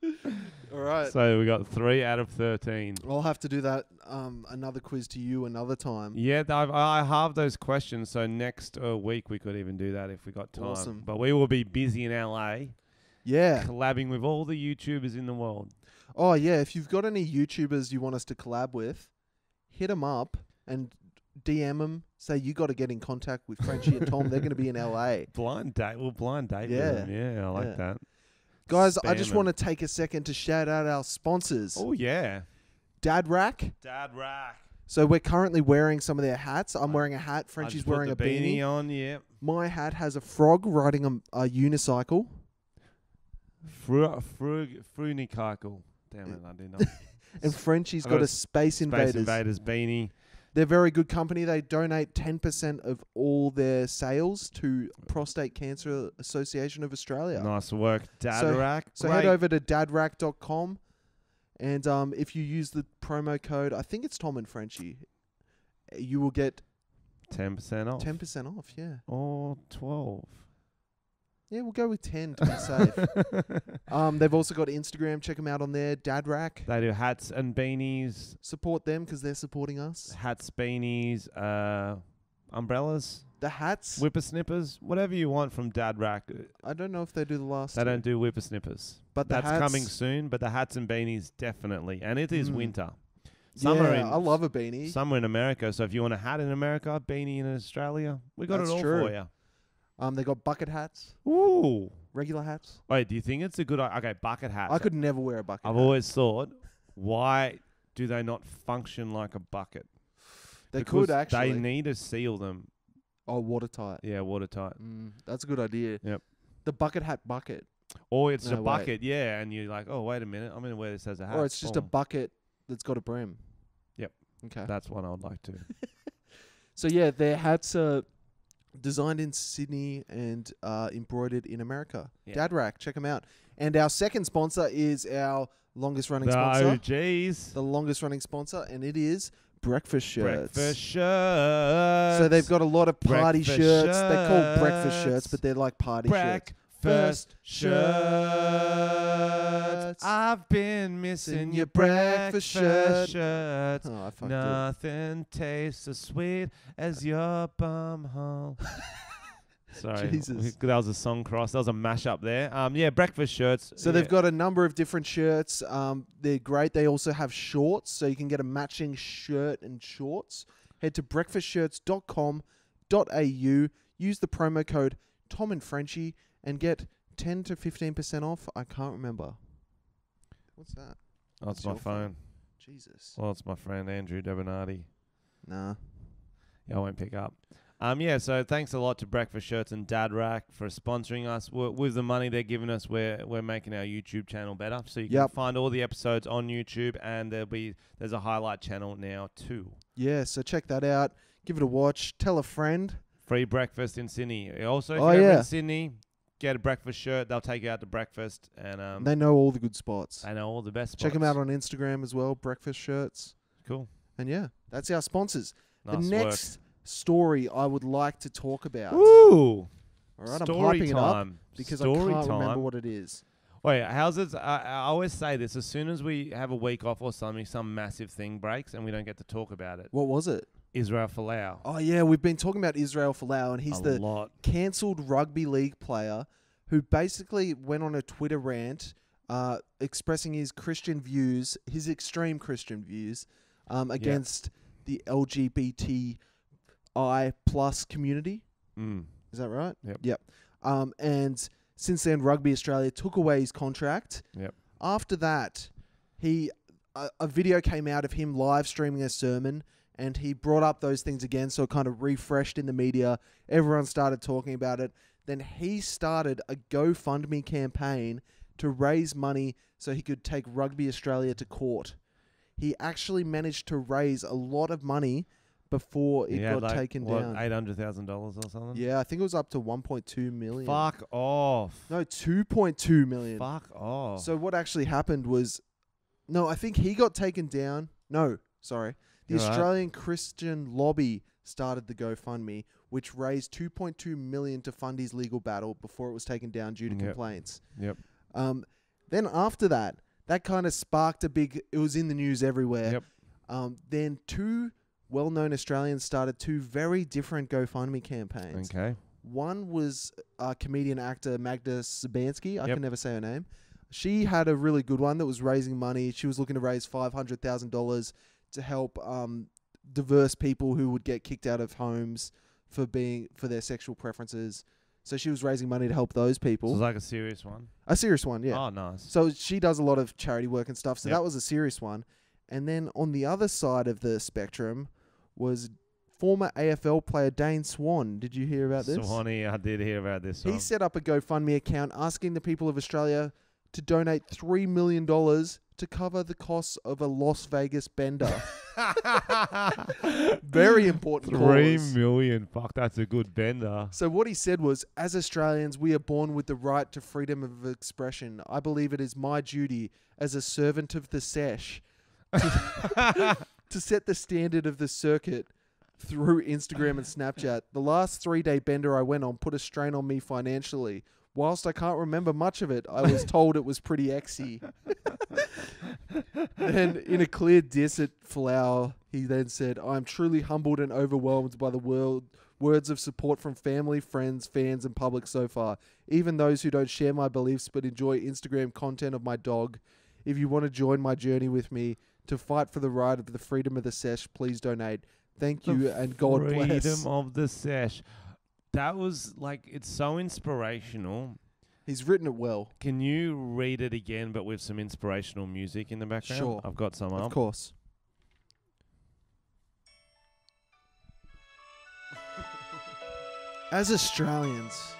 All right. So we got 3 out of 13. I'll have to do that another quiz to you another time. Yeah, I halved those questions, so next week we could even do that if we got time. Awesome. But we will be busy in LA, Yeah. collabing with all the YouTubers in the world. Oh, yeah. If you've got any YouTubers you want us to collab with, hit them up and DM them. Say you got to get in contact with Frenchy and Tom. They're going to be in LA. Blind date. We'll blind date Yeah. with them. Yeah, I like Yeah. that. Guys, I Spam just them. want to take a second to shout out our sponsors. Oh, yeah. Dad Rack. Dad rack. So we're currently wearing some of their hats. I'm wearing a hat. Frenchie's wearing a beanie. on, yeah. My hat has a frog riding a unicycle. Frunikakal. Damn it, I didn't know. And Frenchie's I've got got a Space Invaders. Space Invaders beanie. They're very good company. They donate 10% of all their sales to Prostate Cancer Association of Australia. Nice work. Dad So- rack. So Great. head over to dadrack.com, and if you use the promo code, I think it's Tom and Frenchy, you will get 10% off. 10% off. Yeah. Or 12. Yeah, we'll go with 10 to be safe. They've also got Instagram. Check them out on there. Dad Rack. They do hats and beanies. Support them because they're supporting us. Hats, beanies, umbrellas, The hats. whippersnippers, whatever you want from Dad Rack. I don't know if they do the last. They two. don't do whippersnippers. But the that's hats, coming soon. But the hats and beanies definitely, and it is Mm. winter. Yeah, I love a beanie. Some are in America. So if you want a hat in America, a beanie in Australia, we got That's it all true. for you. They got bucket hats, Ooh. regular hats. Wait, do you think it's a good okay, bucket hats? I could never wear a bucket I've hat. always thought, why do they not function like a bucket? They Because could actually. They need to seal them. Oh, watertight. Yeah, watertight. That's a good idea. Yep. The bucket hat bucket. Or it's No, a wait. bucket, yeah, and you're like, oh, wait a minute, I'm going to wear this as a hat. Or it's just a Boom. bucket that's got a brim. Yep. Okay. That's one I would like to. So yeah, their hats are designed in Sydney and embroidered in America. Yeah. Dad Rack, check them out. And our second sponsor is our longest running The sponsor. OGs. The longest running sponsor, and it is Breakfast Shirts. Breakfast shirts. So they've got a lot of party Breakfast shirts. They're called breakfast shirts. shirts, but they're like party shirts. Breakfast shirts. I've been missing your breakfast shirts. Oh, I fucked it. Nothing tastes as sweet as your bum hole. Sorry, Jesus. that was a song cross. That was a mashup there. Yeah, breakfast shirts. So they've got a number of different shirts. They're great. They also have shorts, so you can get a matching shirt and shorts. Head to breakfastshirts.com.au. Use the promo code Tom and Frenchy and get 10 to 15% off. I can't remember. What's that? Oh, it's It's my your phone. phone. Jesus. Well, it's my friend Andrew Debenardi. Nah. Yeah, I won't pick up. Yeah, so thanks a lot to Breakfast Shirts and Dad Rack for sponsoring us. With the money they're giving us, we're making our YouTube channel better. So you can find all the episodes on YouTube, and there's a highlight channel now too. Yeah, so check that out. Give it a watch. Tell a friend. Free breakfast in Sydney. Also, if Oh, you're ever yeah. in Sydney, get a breakfast shirt. They'll take you out to breakfast, and They know all the good spots. they know all the best spots. Check them out on Instagram as well, Breakfast Shirts. Cool. And yeah, that's our sponsors. Nice the next story I would like to talk about. work. Ooh. All right, Story I'm hyping it up time. because Story I can't remember time. what it is. Wait, how's it? I always say this. As soon as we have a week off or something, some massive thing breaks and we don't get to talk about it. What was it? Israel Folau. Oh yeah, we've been talking about Israel Folau, and he's A the lot. cancelled rugby league player who basically went on a Twitter rant expressing his Christian views, his extreme Christian views, against the LGBTI plus community. Mm. Is that right? Yep. And since then, Rugby Australia took away his contract. Yep. After that, a video came out of him live streaming a sermon, and he brought up those things again, so it kind of refreshed in the media. Everyone started talking about it. Then he started a GoFundMe campaign to raise money so he could take Rugby Australia to court. He actually managed to raise a lot of money before it got taken down. $800,000 or something? Yeah, I think it was up to 1.2 million. Fuck off. No, 2.2 million. Fuck off. So what actually happened was, no, I think he got taken down. No, sorry. The Australian Christian Lobby started the GoFundMe, which raised 2.2 million to fund his legal battle before it was taken down due to complaints. Yep. Then after that kind of sparked a big, it was in the news everywhere. Yep. Then two well-known Australians started two very different GoFundMe campaigns. Okay. One was comedian actor Magda Sabansky. I can never say her name. She had a really good one that was raising money. She was looking to raise $500,000 to help diverse people who would get kicked out of homes for their sexual preferences. So she was raising money to help those people. So it was like a serious one? A serious one, yeah. Oh, nice. So she does a lot of charity work and stuff. So that was a serious one. And then on the other side of the spectrum was former AFL player Dane Swan. Did you hear about this? Swanee, I did hear about this one. He set up a GoFundMe account asking the people of Australia to donate $3 million to cover the costs of a Las Vegas bender. Very important cause. 3 million. Fuck, that's a good bender. So what he said was, as Australians, we are born with the right to freedom of expression. I believe it is my duty as a servant of the sesh to set the standard of the circuit through Instagram and Snapchat. The last 3-day bender I went on put a strain on me financially. Whilst I can't remember much of it, I was told it was pretty exy. And in a clear diss at Folau, he then said, I'm truly humbled and overwhelmed by the words of support from family, friends, fans, and public so far. Even those who don't share my beliefs but enjoy Instagram content of my dog. If you want to join my journey with me to fight for the right of the freedom of the sesh, please donate. Thank you and God bless. Freedom of the sesh. That was like, it's so inspirational. He's written it well. Can you read it again, but with some inspirational music in the background? Sure. I've got some up. Of course. As Australians,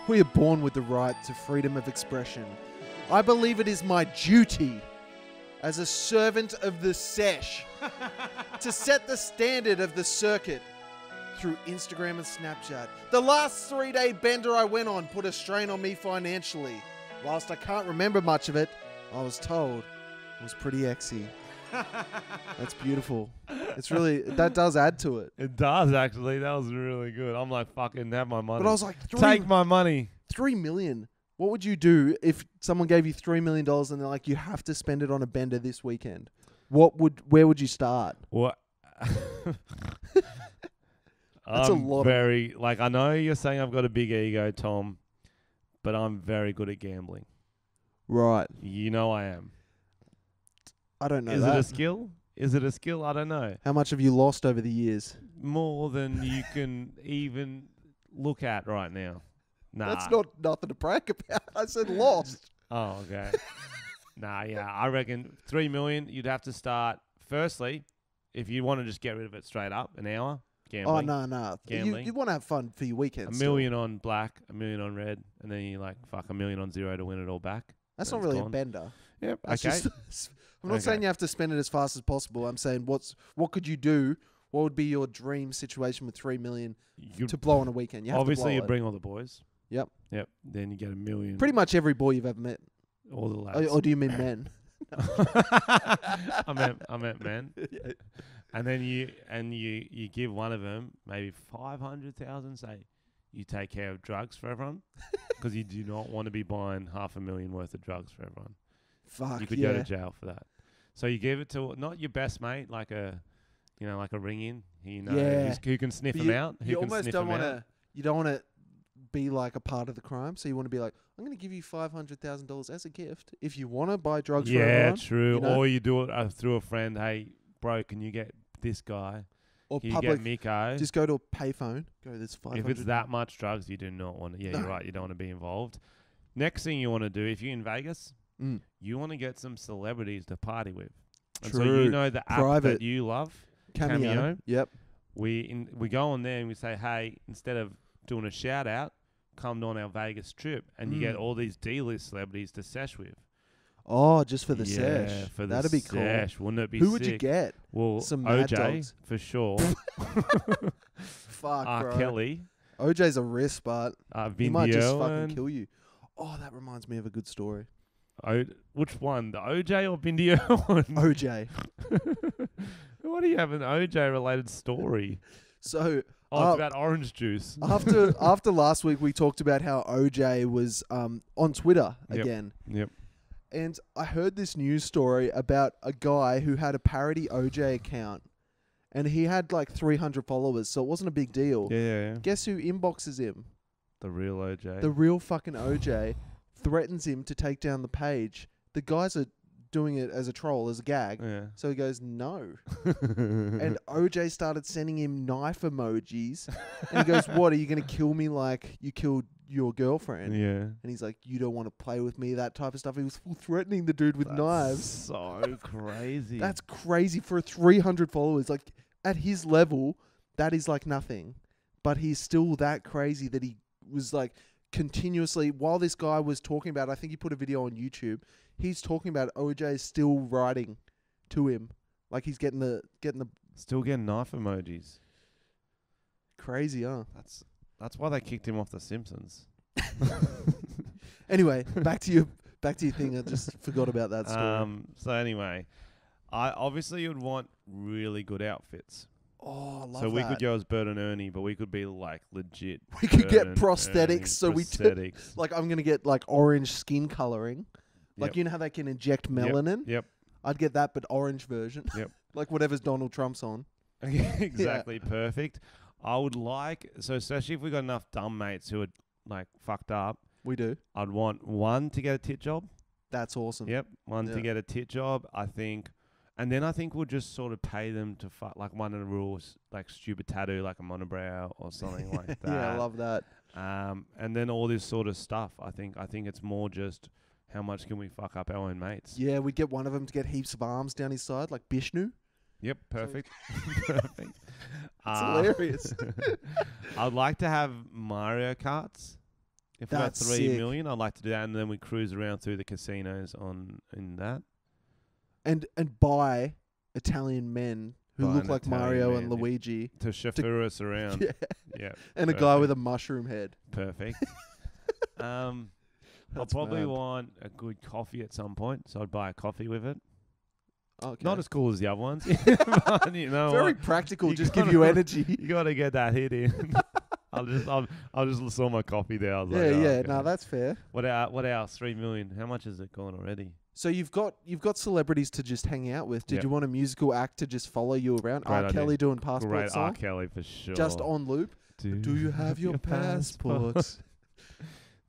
we are born with the right to freedom of expression. I believe it is my duty as a servant of the sesh to set the standard of the circuit through Instagram and Snapchat. The last 3-day bender I went on put a strain on me financially. Whilst I can't remember much of it, I was told it was pretty exy. That's beautiful. It's really, that does add to it. It does, actually. That was really good. I'm like, fucking have my money. But I was like, take my money. 3 million. What would you do if someone gave you $3 million and they're like, you have to spend it on a bender this weekend? Where would you start? What? That's a lot. I know you're saying I've got a big ego, Tom, but I'm very good at gambling. Right. You know I am. I don't know. Is it a skill? Is it a skill? I don't know. How much have you lost over the years? More than you can even look at right now. Nah. That's not nothing to brag about. I said lost. Oh, okay. I reckon 3 million, you'd have to start. Firstly, if you want to just get rid of it straight up, an hour, gambling. Oh, no. Gambling. You want to have fun for your weekend. $1 million on black, $1 million on red, and then you like, fuck, $1 million on zero to win it all back. That's not really a bender. Yep, That's okay. I'm not saying you have to spend it as fast as possible. I'm saying what could you do? What would be your dream situation with 3 million to blow on a weekend? You have obviously, to you blow bring all the boys. Yep. Then you get $1 million. Pretty much every boy you've ever met. All the lads. Or do you mean men? I meant men. Yeah. And then you give one of them maybe 500,000. Say you take care of drugs for everyone because you do not want to be buying $500,000 worth of drugs for everyone. Fuck, you could go to jail for that. So you give it to not your best mate, like a ring in. Who can sniff them out. You almost don't want to. You don't want to be like a part of the crime. So you want to be like, I'm going to give you $500,000 as a gift if you want to buy drugs. For everyone. Yeah, true. You know? Or you do it through a friend. Hey, bro, can you get this guy? Or can public. You get Miko? Just go to a payphone. Go, there's 500. If it's that much drugs, you do not want to. Yeah, you're right. You don't want to be involved. Next thing you want to do, if you're in Vegas, you want to get some celebrities to party with. And True. so you know the app Private. that you love. Cameo. Yep. We go on there and we say, hey, instead of doing a shout out, come on our Vegas trip, and you get all these D-list celebrities to sesh with. Oh, just for the sesh. For the That'd be sesh. cool. Wouldn't it be Who sick? would you get? Well, Some Mad OJ Dogs. for sure. Fuck, R. bro. Kelly. OJ's a risk, but he Vin might just Diesel fucking kill you. Oh, that reminds me of a good story. Which one? The OJ or Vin Diesel one? OJ. Why do you have an OJ related story? So it's about orange juice. after last week, we talked about how OJ was on Twitter again. Yep. And I heard this news story about a guy who had a parody OJ account, and he had like 300 followers, so it wasn't a big deal. Yeah. Guess who inboxes him? The real OJ. The real fucking OJ threatens him to take down the page. The guys are doing it as a troll, as a gag. Yeah. So he goes, no. And OJ started sending him knife emojis. And he goes, what, are you going to kill me like you killed your girlfriend? Yeah. And he's like, you don't want to play with me, that type of stuff. He was full threatening the dude with knives. So crazy. That's crazy for 300 followers. Like, at his level, that is like nothing. But he's still that crazy that he was like continuously, while this guy was talking about, I think he put a video on YouTube, he's talking about OJ still writing to him. Like he's getting the Still getting knife emojis. crazy, huh? That's why they kicked him off The Simpsons. Anyway, back to your thing. I just forgot about that story. So anyway, I obviously would want really good outfits. Oh, I love So we that. could go as Bert and Ernie, but we could be like legit. We could Bert get and prosthetics. Ernie So we prosthetics. like I'm gonna get like orange skin coloring. Like Yep. you know how they can inject melanin? Yep. I'd get that, but orange version. Yep. Like whatever's Donald Trump's on. Exactly. Perfect. I would like, so especially if we got enough dumb mates who are like fucked up, We do. I'd want one to get a tit job. That's awesome. Yep. One Yeah. to get a tit job, I think. And then I think we'll just sort of pay them to fuck, like one of the rules, like stupid tattoo, like a monobrow or something like that. Yeah, I love that. And then all this sort of stuff. I think it's more just how much can we fuck up our own mates. Yeah, we get one of them to get heaps of arms down his side, like Bishnu. Yep. Perfect. Perfect. It's hilarious. I'd like to have Mario Karts. If we got That's 3 sick. million, I'd like to do that, and then we cruise around through the casinos in that. And buy Italian men who Buy look an like Italian Mario man, and yeah. Luigi. To chauffeur us around. Yeah. Yeah. And a guy with a mushroom head. Perfect. I'll That's probably mad. want a good coffee at some point, so I'd buy a coffee with it. Okay. Not as cool as the other ones, but you know Very what? practical, You just give gotta- you energy. You got to get that hit in. I'll just saw my coffee there. I was like, Yeah, oh, yeah. okay. No, that's fair. What else? 3 million. How much has it gone already? So you've got celebrities to just hang out with. Did Yep. you want a musical act to just follow you around? Great R. idea. Kelly doing passport Great R. song, Kelly for sure. just on loop. Do you have your passport?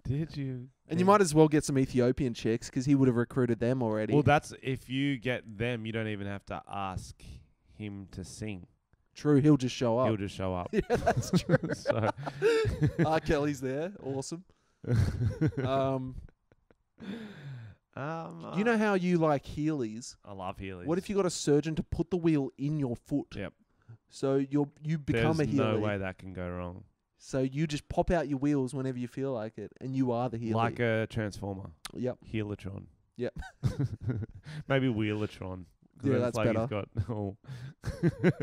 Did you? And you might as well get some Ethiopian chicks because he would have recruited them already. Well, that's if you get them, you don't even have to ask him to sing. True, he'll just show up. He'll just show up. Yeah, that's true. So, R. Kelly's there. Awesome. You know how you like Heelys? I love Heelys. What if you got a surgeon to put the wheel in your foot? Yep. So you become There's a Heely. no way that can go wrong. So you just pop out your wheels whenever you feel like it, and you are the Heely. Like a transformer. Yep. Heelotron. Yep. Maybe Wheelotron. 'Cause Yeah, then that's it's like better. He's got, oh.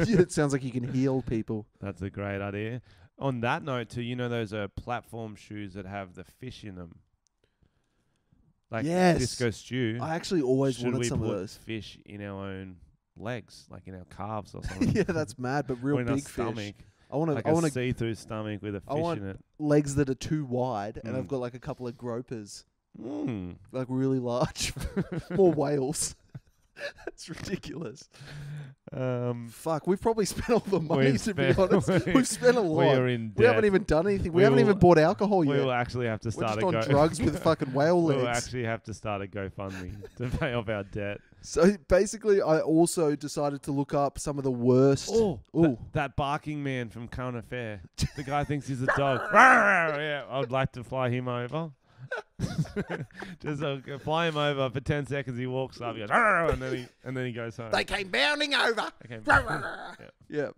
Yeah, it sounds like you can heal people. That's a great idea. On that note, too, you know those platform shoes that have the fish in them? Like Yes. Disco Stew. I actually always Should wanted we some of put those. fish in our own legs, like in our calves or something? Yeah, that's mad, but real or in our big fish. stomach. I want Like to. I a want see-through stomach with a I fish want- in it. legs that are too wide, and Mm. I've got like a couple of gropers, Mm. like really large, more whales. That's ridiculous. Fuck, we've probably spent all the money, We've to be spent- honest. We've spent a lot. We are in debt. We haven't even done anything. We We haven't will- even bought alcohol We yet. will actually have to We're start just a on drugs with fucking whale legs. We'll actually have to start a GoFundMe to pay off our debt. So basically, I also decided to look up some of the worst. That barking man from Current Affair. The guy thinks he's a dog. Yeah, I would like to fly him over. Just fly him over for 10 seconds. He walks up, he goes, "Arr!" and then he goes home. They came bounding over. Yeah.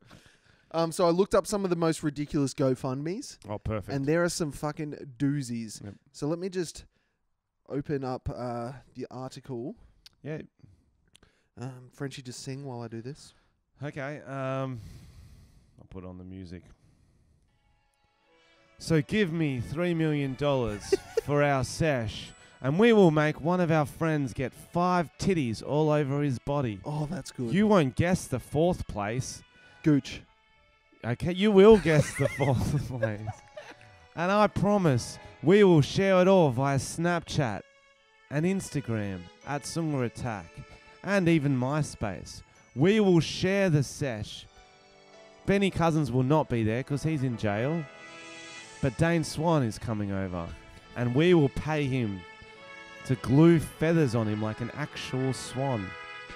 Yeah. So I looked up some of the most ridiculous GoFundMes, Oh, perfect. and there are some fucking doozies. Yep. So let me just open up the article. Yeah. Frenchie, just sing while I do this. Okay. I'll put on the music. So give me $3 million for our sesh, and we will make one of our friends get 5 titties all over his body. Oh, that's good. You won't guess the 4th place. Gooch. Okay, you will guess the 4th place. And I promise we will share it all via Snapchat and Instagram at Sunga Attack and even MySpace. We will share the sesh. Benny Cousins will not be there because he's in jail. But Dane Swan is coming over, and we will pay him to glue feathers on him like an actual swan.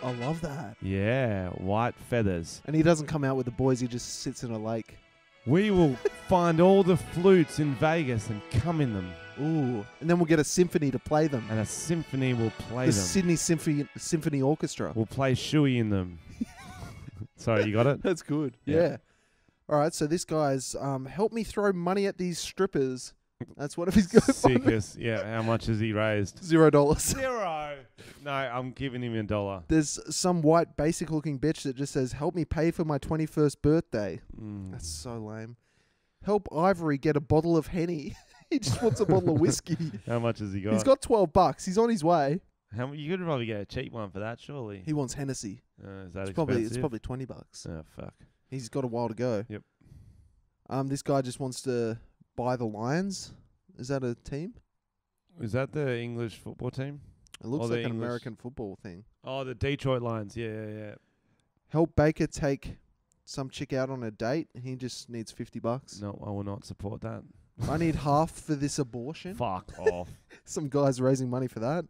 I love that. Yeah, white feathers. And he doesn't come out with the boys. He just sits in a lake. We will find all the flutes in Vegas and come in them, Ooh. And then we'll get a symphony to play them. and a symphony will play The them. Sydney Symphony Orchestra. We'll play Shuey in them. Sorry, you got it? That's good. Yeah. Yeah. All right. So this guy's help me throw money at these strippers. That's one of his GoFundMe. Sickest. Yeah, how much has he raised? $0. 0. No, I'm giving him $1. There's some white basic looking bitch that just says, help me pay for my 21st birthday. Mm. That's so lame. Help Ivory get a bottle of Henny. He just wants a bottle of whiskey. How much has he got? He's got $12. He's on his way. You could probably get a cheap one for that, surely. He wants Hennessy. Is that It's expensive? probably $20. Oh, fuck. He's got a while to go. Yep. This guy just wants to buy the Lions. Is that a team? Is that the English football team? It looks Or the like an English- American football thing. Oh, the Detroit Lions. Yeah. Help Baker take some chick out on a date. He just needs $50. No, I will not support that. I need half for this abortion. Fuck off. Some guy's raising money for that.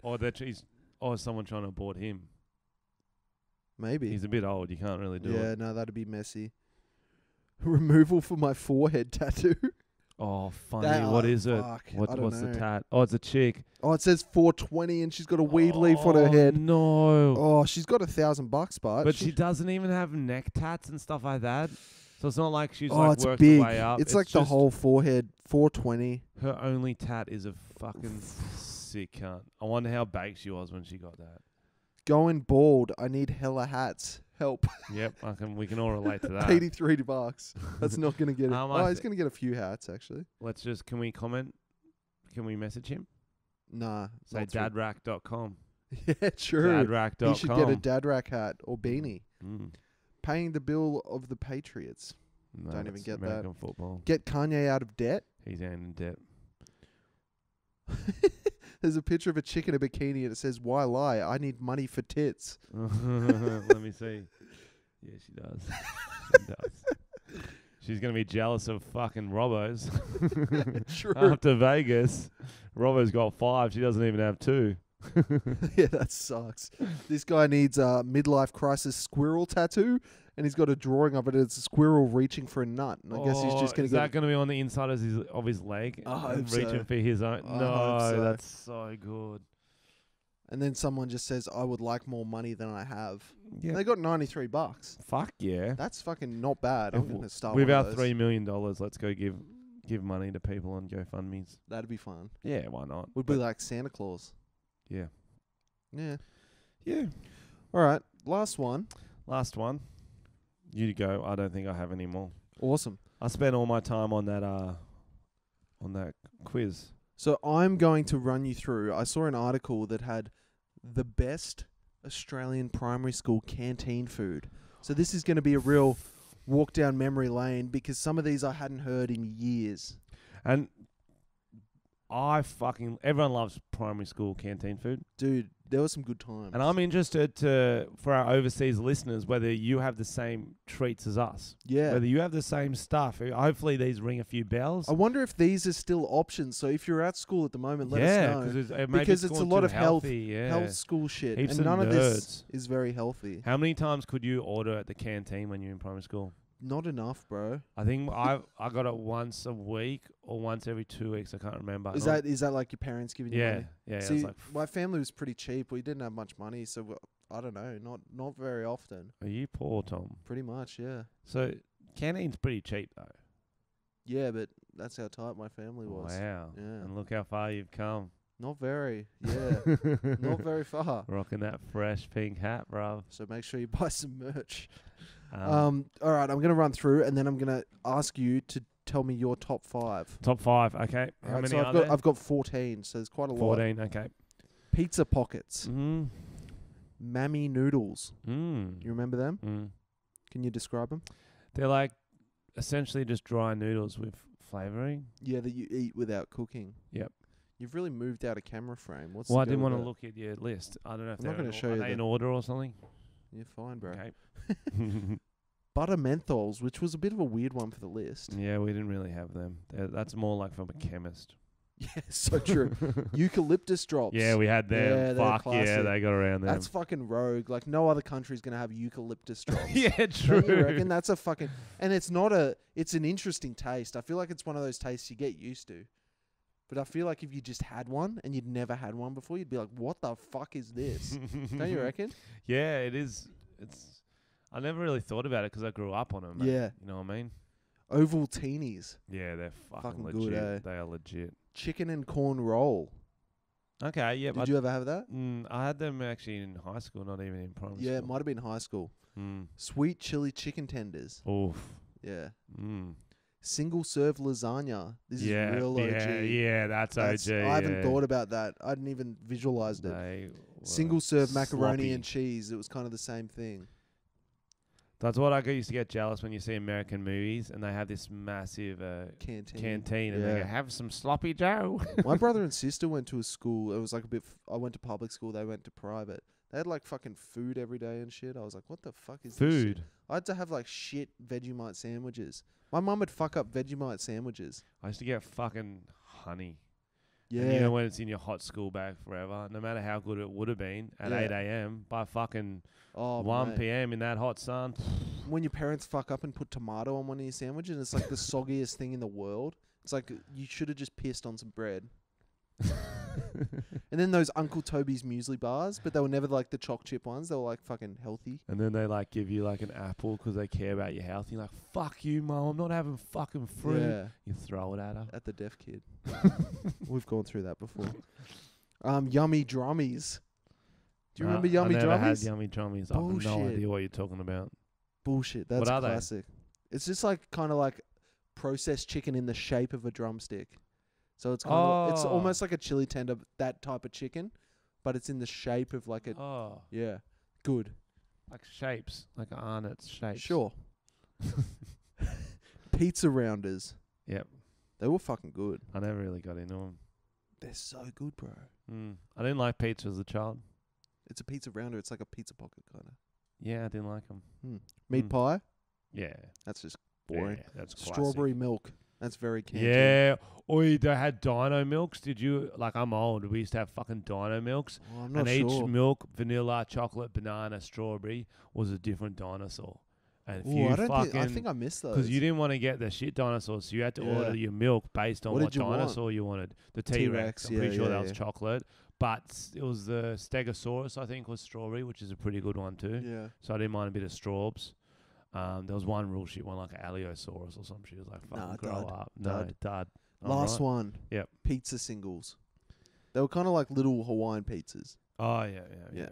Or someone trying to abort him. Maybe. He's a bit old. You can't really do Yeah, it. no, that'd be messy. Removal for my forehead tattoo. Oh, funny. What is it? Fuck, I What's don't the know. tat? Oh, it's a chick. Oh, it says 420 and she's got a weed leaf on her head. No. Oh, she's got $1,000, But she doesn't even have neck tats and stuff like that. So it's not like she's it's worked big. her way up. It's like the just whole forehead. 420. Her only tat is a fucking sick cunt. I wonder how baked she was when she got that. Going bald. I need hella hats. Help. Yep, we can all relate to that. $83. That's not going to get it. I He's going to get a few hats, actually. Can we comment? Can we message him? Nah. Say not through- dadrack.com. Yeah, true. Dadrack.com. He should get a dad rack hat or beanie. Mm. Paying the bill of the Patriots. No, Don't even that's get that. American football. Get Kanye out of debt. He's in debt. There's a picture of a chick in a bikini and it says, why lie? I need money for tits. Let me see. Yeah, she does. She does. She's going to be jealous of fucking Robbo's. True. After Vegas, Robbo's got 5. She doesn't even have 2. Yeah, that sucks. This guy needs a midlife crisis squirrel tattoo, and he's got a drawing of it. It's a squirrel reaching for a nut. And I guess he's just going Is to that get. going to be on the inside of his leg? I hope and so. reaching for his own. I No, hope so. that's so good. And then someone just says, "I would like more money than I have." Yeah. They got $93. Fuck yeah. That's fucking not bad. I'm going to start With one our of those. $3 million, let's go give money to people on GoFundMes. That'd be fun. Yeah, why not? Would be like Santa Claus. Yeah. Yeah. Yeah. All right. Last one. Last one. You go. I don't think I have any more. Awesome. I spent all my time on that quiz. So I'm going to run you through. I saw an article that had the best Australian primary school canteen food. So this is going to be a real walk down memory lane because some of these I hadn't heard in years. And everyone loves primary school canteen food. Dude, there were some good times. And I'm interested for our overseas listeners, whether you have the same treats as us. Yeah. Whether you have the same stuff. Hopefully these ring a few bells. I wonder if these are still options. So if you're at school at the moment, let us know. Because it's a lot of health yeah. school shit. Heaps and of none of this nerds. is very healthy. How many times could you order at the canteen when you're in primary school? Not enough, bro. I think I got it once a week or once every 2 weeks. I can't remember. Is that like your parents giving you money? Yeah. See, it's like, my family was pretty cheap. We didn't have much money, so I don't know. Not very often. are you poor, Tom? Pretty much, yeah. So canteen's pretty cheap though. Yeah, but that's how tight my family was. Wow. Yeah. And look how far you've come. Not very. Yeah. Not very far. Rocking that fresh pink hat, bruv. So make sure you buy some merch. Um, All right, I'm going to run through and then I'm going to ask you to tell me your top 5. top 5. Okay. How Alright, many so are there? I've got 14, so there's quite a lot. 14. Okay. Pizza pockets. Mm. Mammy noodles. Mm. You remember them? Mm. Can you describe them? They're like essentially just dry noodles with flavouring. Yeah, that you eat without cooking. Yep. You've really moved out of camera frame. What's Well, I the didn't deal want to with look at your list. I don't know if I'm not they're gonna show you are they in the- order or something. that? You're fine, bro. Okay. Butter menthols, which was a bit of a weird one for the list. Yeah, we didn't really have them. That's more like from a chemist. Yeah, so true. Eucalyptus drops. Yeah, we had them. Yeah, they're Fuck yeah, classic. they got around them. That's fucking rogue. Like, no other country's going to have eucalyptus drops. yeah, true. Don't you reckon? That's a fucking... And it's an interesting taste. I feel like it's one of those tastes you get used to. But I feel like if you just had one and you'd never had one before, you'd be like, what the fuck is this? Don't you reckon? Yeah, it is. I never really thought about it because I grew up on them. Yeah. You know what I mean? Ovaltinis. Yeah, they're fucking Fucking legit. good, eh? They are legit. Chicken and corn roll. Okay, yeah. Did you ever have that? I had them actually in high school, not even in primary Yeah, it school. might have been high school. Mm. Sweet chili chicken tenders. Oof. Yeah. Mm. Single serve lasagna. This is real OG. Yeah, that's OG. I haven't thought about that. I hadn't even visualized it. They Single were serve macaroni sloppy. and cheese. It was kind of the same thing. That's what I used to get jealous when you see American movies and they have this massive canteen and they go, have some sloppy Joe. My brother and sister went to a school. It was like a bit... I went to public school. They went to private. They had like fucking food every day and shit. I was like, what the fuck is this shit? Food. I had to have like shit Vegemite sandwiches. My mum would fuck up Vegemite sandwiches. I used to get fucking honey. Yeah. And you know when it's in your hot school bag forever, no matter how good it would have been at Yeah. 8 a.m., by fucking 1 mate. p.m. in that hot sun. When your parents fuck up and put tomato on one of your sandwiches, it's like the soggiest thing in the world. It's like you should have just pissed on some bread. And then those Uncle Toby's muesli bars, but they were never like the choc chip ones. They were like fucking healthy. And then they like give you like an apple because they care about your health. You're like, fuck you, Mum, I'm not having fucking fruit. Yeah. You throw it at her. At the deaf kid. We've gone through that before. Yummy drummies. Do you remember Yummy I never had drummies? Yummy drummies. I have no Bullshit. idea what you're talking about. Bullshit. That's What are they? classic. It's just like kind of like processed chicken in the shape of a drumstick. So it's kind of it's Oh. almost like a chili tender, that type of chicken, but it's in the shape of like a Oh, yeah. Good. like shapes, like Arnott's shapes. Sure. Pizza rounders. Yep. They were fucking good. I never really got into them. They're so good, bro. I didn't like pizza as a child. It's a pizza rounder. It's like a pizza pocket kind of. Yeah, I didn't like them. Meat pie. Yeah. That's just boring. Yeah, that's classic. Strawberry milk. That's very canteen. Yeah. Or they had dino milks. Did you? Like, I'm old. We used to have fucking dino milks. Oh, I'm not And sure. each milk, vanilla, chocolate, banana, strawberry, was a different dinosaur. And if Ooh, you I think I missed those. because you didn't want to get the shit dinosaurs, so you had to order your milk based on What what did you want? dinosaur you wanted. The T-Rex, T-Rex. I'm yeah, pretty sure yeah, that was yeah. chocolate. But it was the Stegosaurus, I think, was strawberry, which is a pretty good one too. Yeah. So I didn't mind a bit of straws. There was one real shit one, like an Allosaurus or some shit. It was like, fucking Nah, grow dud. up. Dud. No, dud. Last one. Yep. Pizza singles. They were kind of like little Hawaiian pizzas. Oh, yeah. Yeah.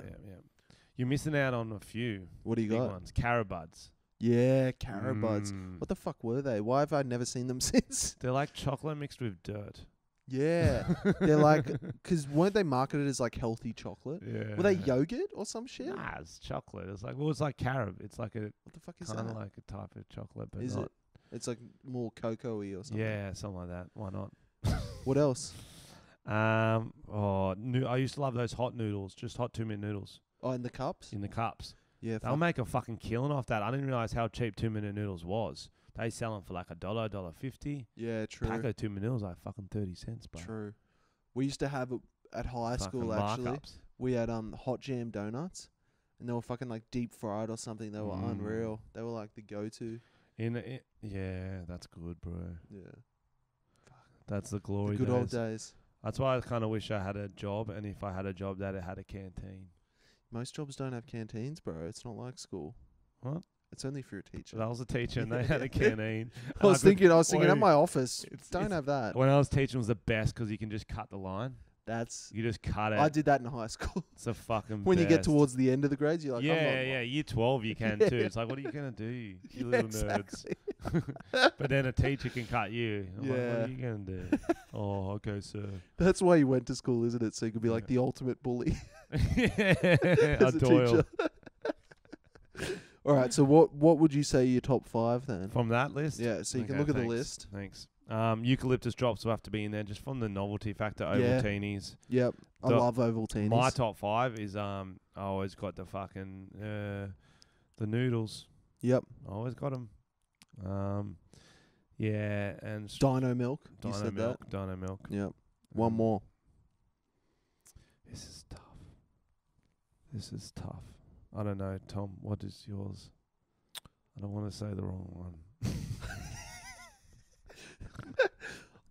You're missing out on a few What do you big got? ones. Carabuds. Yeah, carrot buds. Mm. What the fuck were they? Why have I never seen them since? They're like chocolate mixed with dirt. Yeah. They're like, because weren't they marketed as like healthy chocolate? Yeah. Were they yogurt or some shit? Nah, it's chocolate. It's like, well, it's like carob. It's like a What the fuck is kind that? of like a type of chocolate, but Is not. it? It's like more cocoa-y or something. Yeah, something like that. Why not? What else? I used to love those hot noodles, just hot 2-minute noodles Oh, in the cups? in the cups. Yeah. They'll make a fucking killing off that. I didn't realize how cheap 2-minute noodles was. They sell them for like $1.50. Yeah, true. Pack of 2-minute noodles like fucking 30 cents, bro. True. We used to have it at high Fucking school, actually. markups. We had hot jam donuts, and they were fucking like deep fried or something. They were unreal. They were like the go-to. Yeah, that's good, bro. Yeah. That's the glory The good old days. days. That's why I kind of wish I had a job, and if I had a job that it had a canteen. Most jobs don't have canteens, bro. It's not like school. What? It's only for a teacher. But I was a teacher, and they had a canteen. I was thinking at my office, It's don't have that. When I was teaching, it was the best because you can just cut the line. That's. You just cut it. I did that in high school. It's a fucking When you get best. towards the end of the grades, you're like, I'm not yeah. Year 12, you can too. It's like, what are you gonna do, you little exactly. nerds? But then a teacher can cut you. I'm like, what Yeah. are you gonna do? Oh, okay, sir. That's why you went to school, isn't it? So you could be like the ultimate bully as a Doyle. teacher. All right. So what would you say your top 5 then? From that list? Yeah. So you can Okay, look at the thanks. list. Thanks. Eucalyptus drops will have to be in there just from the novelty factor. Yeah. Ovaltinis. Yep. I The- love Ovaltinis. My top 5 is I always got the fucking the noodles. Yep. I always got them. Yeah, and Dino milk. You Dino said milk. Dino milk. that. Yep. One more. This is tough. This is tough. I don't know, Tom. What is yours? I don't want to say the wrong one.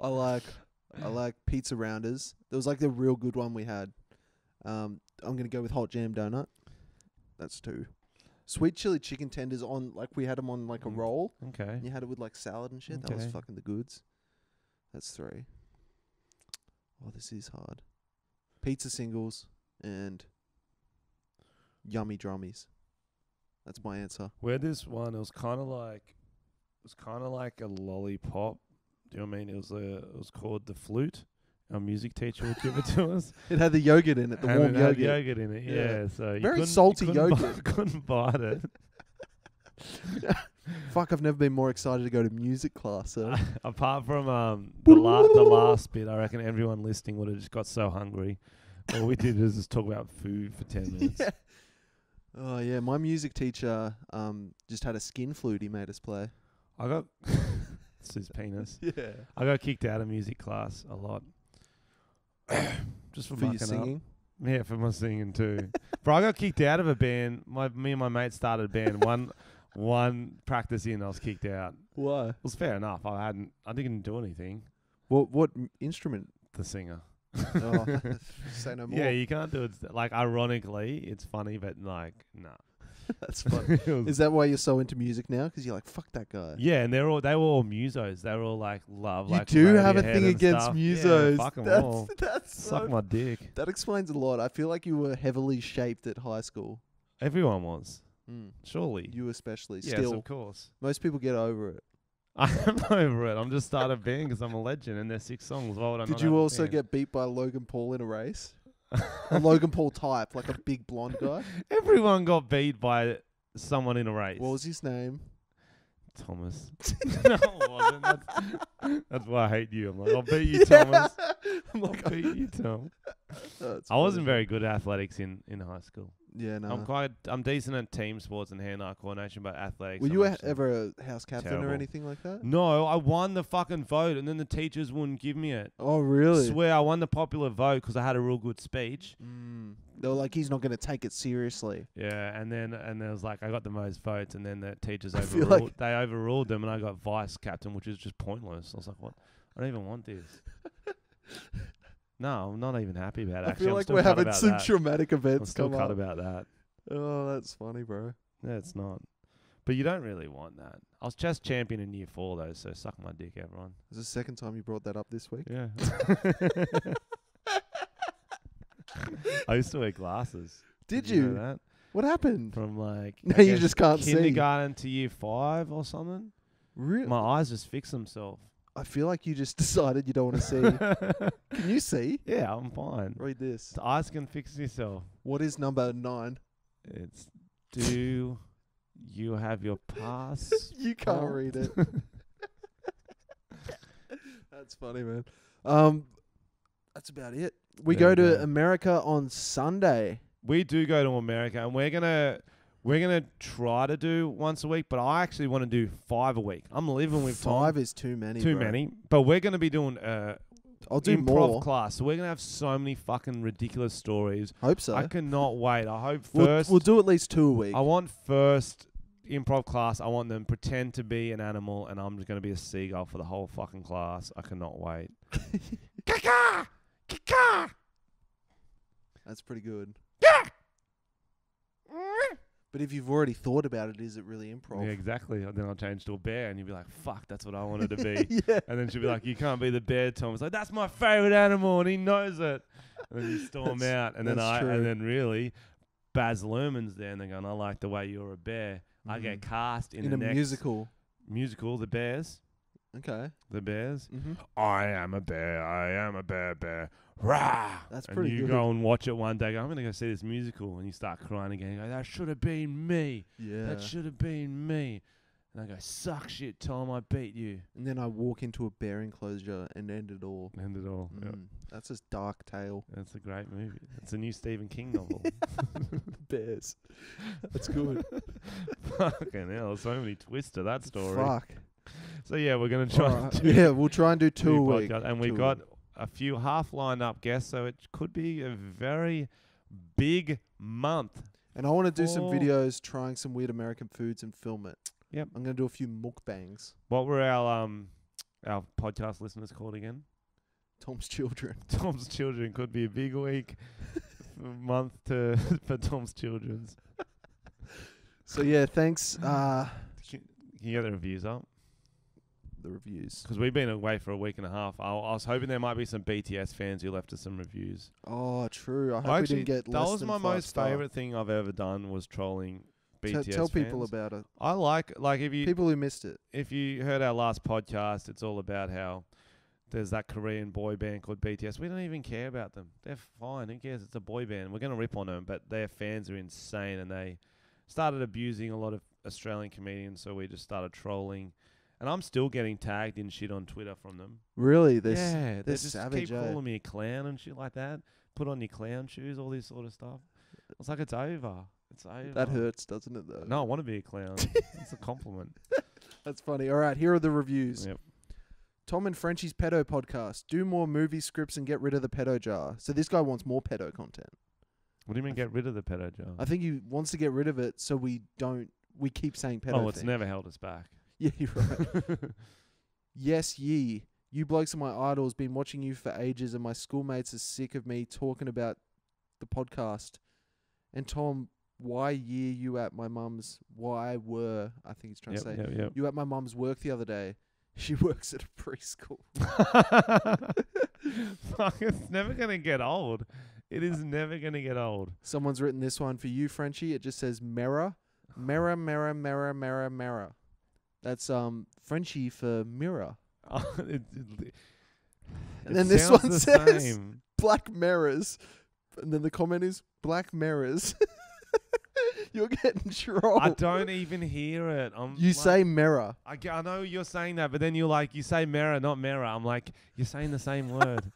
I like pizza rounders. There was like the real good one we had. I'm gonna go with hot jam donut. That's 2. Sweet chili chicken tenders on like we had them on like a roll. Okay. And you had it with like salad and shit. That was Okay. fucking the goods. That's 3. Oh, this is hard. Pizza singles and yummy drummies. That's my answer. Where this one, it was kind of like a lollipop. Do you know what I mean? It was called the flute. Our music teacher would give it to us. It had the yogurt in it, the and warm it had yogurt. yogurt in it. Yeah. Yeah, so you Very couldn't- salty you couldn't yogurt. couldn't bite it. Fuck, I've never been more excited to go to music class. So. Apart from the last bit, I reckon everyone listening would have just got so hungry. All we did was just talk about food for 10 minutes. Yeah. Oh yeah, my music teacher just had a skin flute he made us play. I got it's his penis. Yeah. I got kicked out of music class a lot. Just for For your mucking singing. up. Yeah, for my singing too. Bro, I got kicked out of a band. Me and my mate started a band. One practice in, I was kicked out. Why? It was fair enough. I didn't do anything. What instrument? The singer. Oh, say no more. Yeah, you can't do it. Like, ironically, it's funny, but like, nah. That's fun. Is that why you're so into music now? Because you're like, fuck that guy. Yeah, and they were all musos. They were all like love. You like do have a Radiohead thing and against stuff. musos. Yeah, fuck 'em all. That's Suck so my dick. That explains a lot. I feel like you were heavily shaped at high school. Everyone was. Mm. Surely. You especially. Yes, Still, of course. most people get over it. I'm over it. I'm just started a band because I'm a legend and there's 6 songs. Why would I Did not you have a also band? get beat by Logan Paul in a race? A Logan Paul type, like a big blonde guy. Everyone got beat by someone in a race. What was his name? Thomas. No, it wasn't. That's why I hate you. I'm like, I'll beat you, Thomas. I'm like, I'll beat you, Tom. oh, it's I wasn't funny. very good at athletics in high school. Yeah, no. I'm decent at team sports and hand-eye coordination, but athletics. Were I'm you actually ever a house captain or terrible. anything like that? No, I won the fucking vote, and then the teachers wouldn't give me it. Oh, really? Swear, I won the popular vote because I had a real good speech. They were like, he's not going to take it seriously. Yeah, and there was like I got the most votes, and then the teachers I feel overruled. like- They overruled them, and I got vice captain, which is just pointless. I was like, what? I don't even want this. No, I'm not even happy about it. I Actually, feel I'm like still we're cut having about some that. traumatic I'm events still come cut up. about that. Oh, that's funny, bro. Yeah, it's not. But you don't really want that. I was chess champion in year 4 though, so suck my dick, everyone. It's the second time you brought that up this week. Yeah. I used to wear glasses. Did know you? that? What happened? From like No, I you guess just can't see. kindergarten to year 5 or something. Really? My eyes just fix themselves. I feel like you just decided you don't want to see. Can you see? Yeah, I'm fine. Read this. The eyes can fix yourself. What is number 9? It's do you have your pass? You can't Oh. read it. That's funny, man. That's about it. We There go we to go. America on Sunday. We do go to America, and we're gonna try to do once a week, but I actually want to do 5 a week. I'm living with 5 Tom. is too many. Too bro. many, but we're gonna be doing I'll do improv more. class, so we're gonna have so many fucking ridiculous stories. Hope so. I cannot wait. I hope We'll first. do at least 2 a week. I want first improv class, I want them pretend to be an animal, and I'm just going to be a seagull for the whole fucking class. I cannot wait. Kaka! Kaka! That's pretty good. Yeah! But if you've already thought about it, is it really improv? Yeah, exactly. And then I'll change to a bear, and you'll be like, fuck, that's what I wanted to be. Yeah. And then she'll be like, you can't be the bear, Tom. It's like, that's my favourite animal, and he knows it. And then you storm out. And then really, Baz Luhrmann's there, and they're going, I like the way you're a bear. I get cast in the next musical. Musical, The Bears. Okay. The Bears. Mm-hmm. I am a bear. I am a bear. Rah! That's and pretty you good. go and watch it one day. Go, I'm going to go see this musical. And you start crying again. You go, that should have been me. Yeah. That should have been me. And I go, suck shit, Tom. I beat you. And then I walk into a bear enclosure and end it all. End it all. Yep. That's a dark tale. That's a great movie. It's a new Stephen King novel. Bears. That's good. Fucking hell. So many twists to that story. Fuck. So, yeah, we're going to try and do Yeah, we'll try and do two a week. podcasts. And we've got a few half lined up guests, so it could be a very big month. And I want to do some videos trying some weird American foods and film it. Yep. I'm going to do a few mukbangs. What were our podcast listeners called again? Tom's Children. Tom's Children. Could be a big week, month for Tom's Children's. So, yeah, thanks. Can you get the reviews up? The reviews. Because we've been away for a week and a half. I was hoping there might be some BTS fans who left us some reviews. Oh, true. I hope we didn't get less that was than my 5 most star. favourite thing I've ever done was trolling BTS Tell fans. people about it. I like if you People who missed it. if you heard our last podcast, it's all about how there's that Korean boy band called BTS. We don't even care about them. They're fine. Who cares? It's a boy band. We're going to rip on them, but their fans are insane, and they started abusing a lot of Australian comedians, so we just started trolling. And I'm still getting tagged in shit on Twitter from them. Really? They They're just savage, keep calling me a clown and shit like that. Put on your clown shoes, all this sort of stuff. It's like it's over. It's over. That hurts, doesn't it, though? No, I want to be a clown. It's a compliment. That's funny. All right, here are the reviews. Yep. Tom and Frenchy's Pedo Podcast. Do more movie scripts and get rid of the pedo jar. So this guy wants more pedo content. What do you mean get rid of the pedo jar? I think he wants to get rid of it so we keep saying pedo it's thing. never held us back. Yeah, you're right. Yes, ye. You blokes are my idols. Been watching you for ages, and my schoolmates are sick of me talking about the podcast. And Tom, why ye you at my mum's? Why were, I think he's trying to say, Yep. you at my mum's work the other day. She works at a preschool. Fuck, it's never going to get old. It is never going to get old. Someone's written this one for you, Frenchie. It just says mirror. Mirror, mirror, mirror, mirror, mirror. That's Frenchie for mirror. And then this one says black mirrors. And then the comment is black mirrors. You're getting trolled. I don't even hear it. You say mirror. I know you're saying that, but then you're like, you say mirror, not mirror. I'm like, you're saying the same word.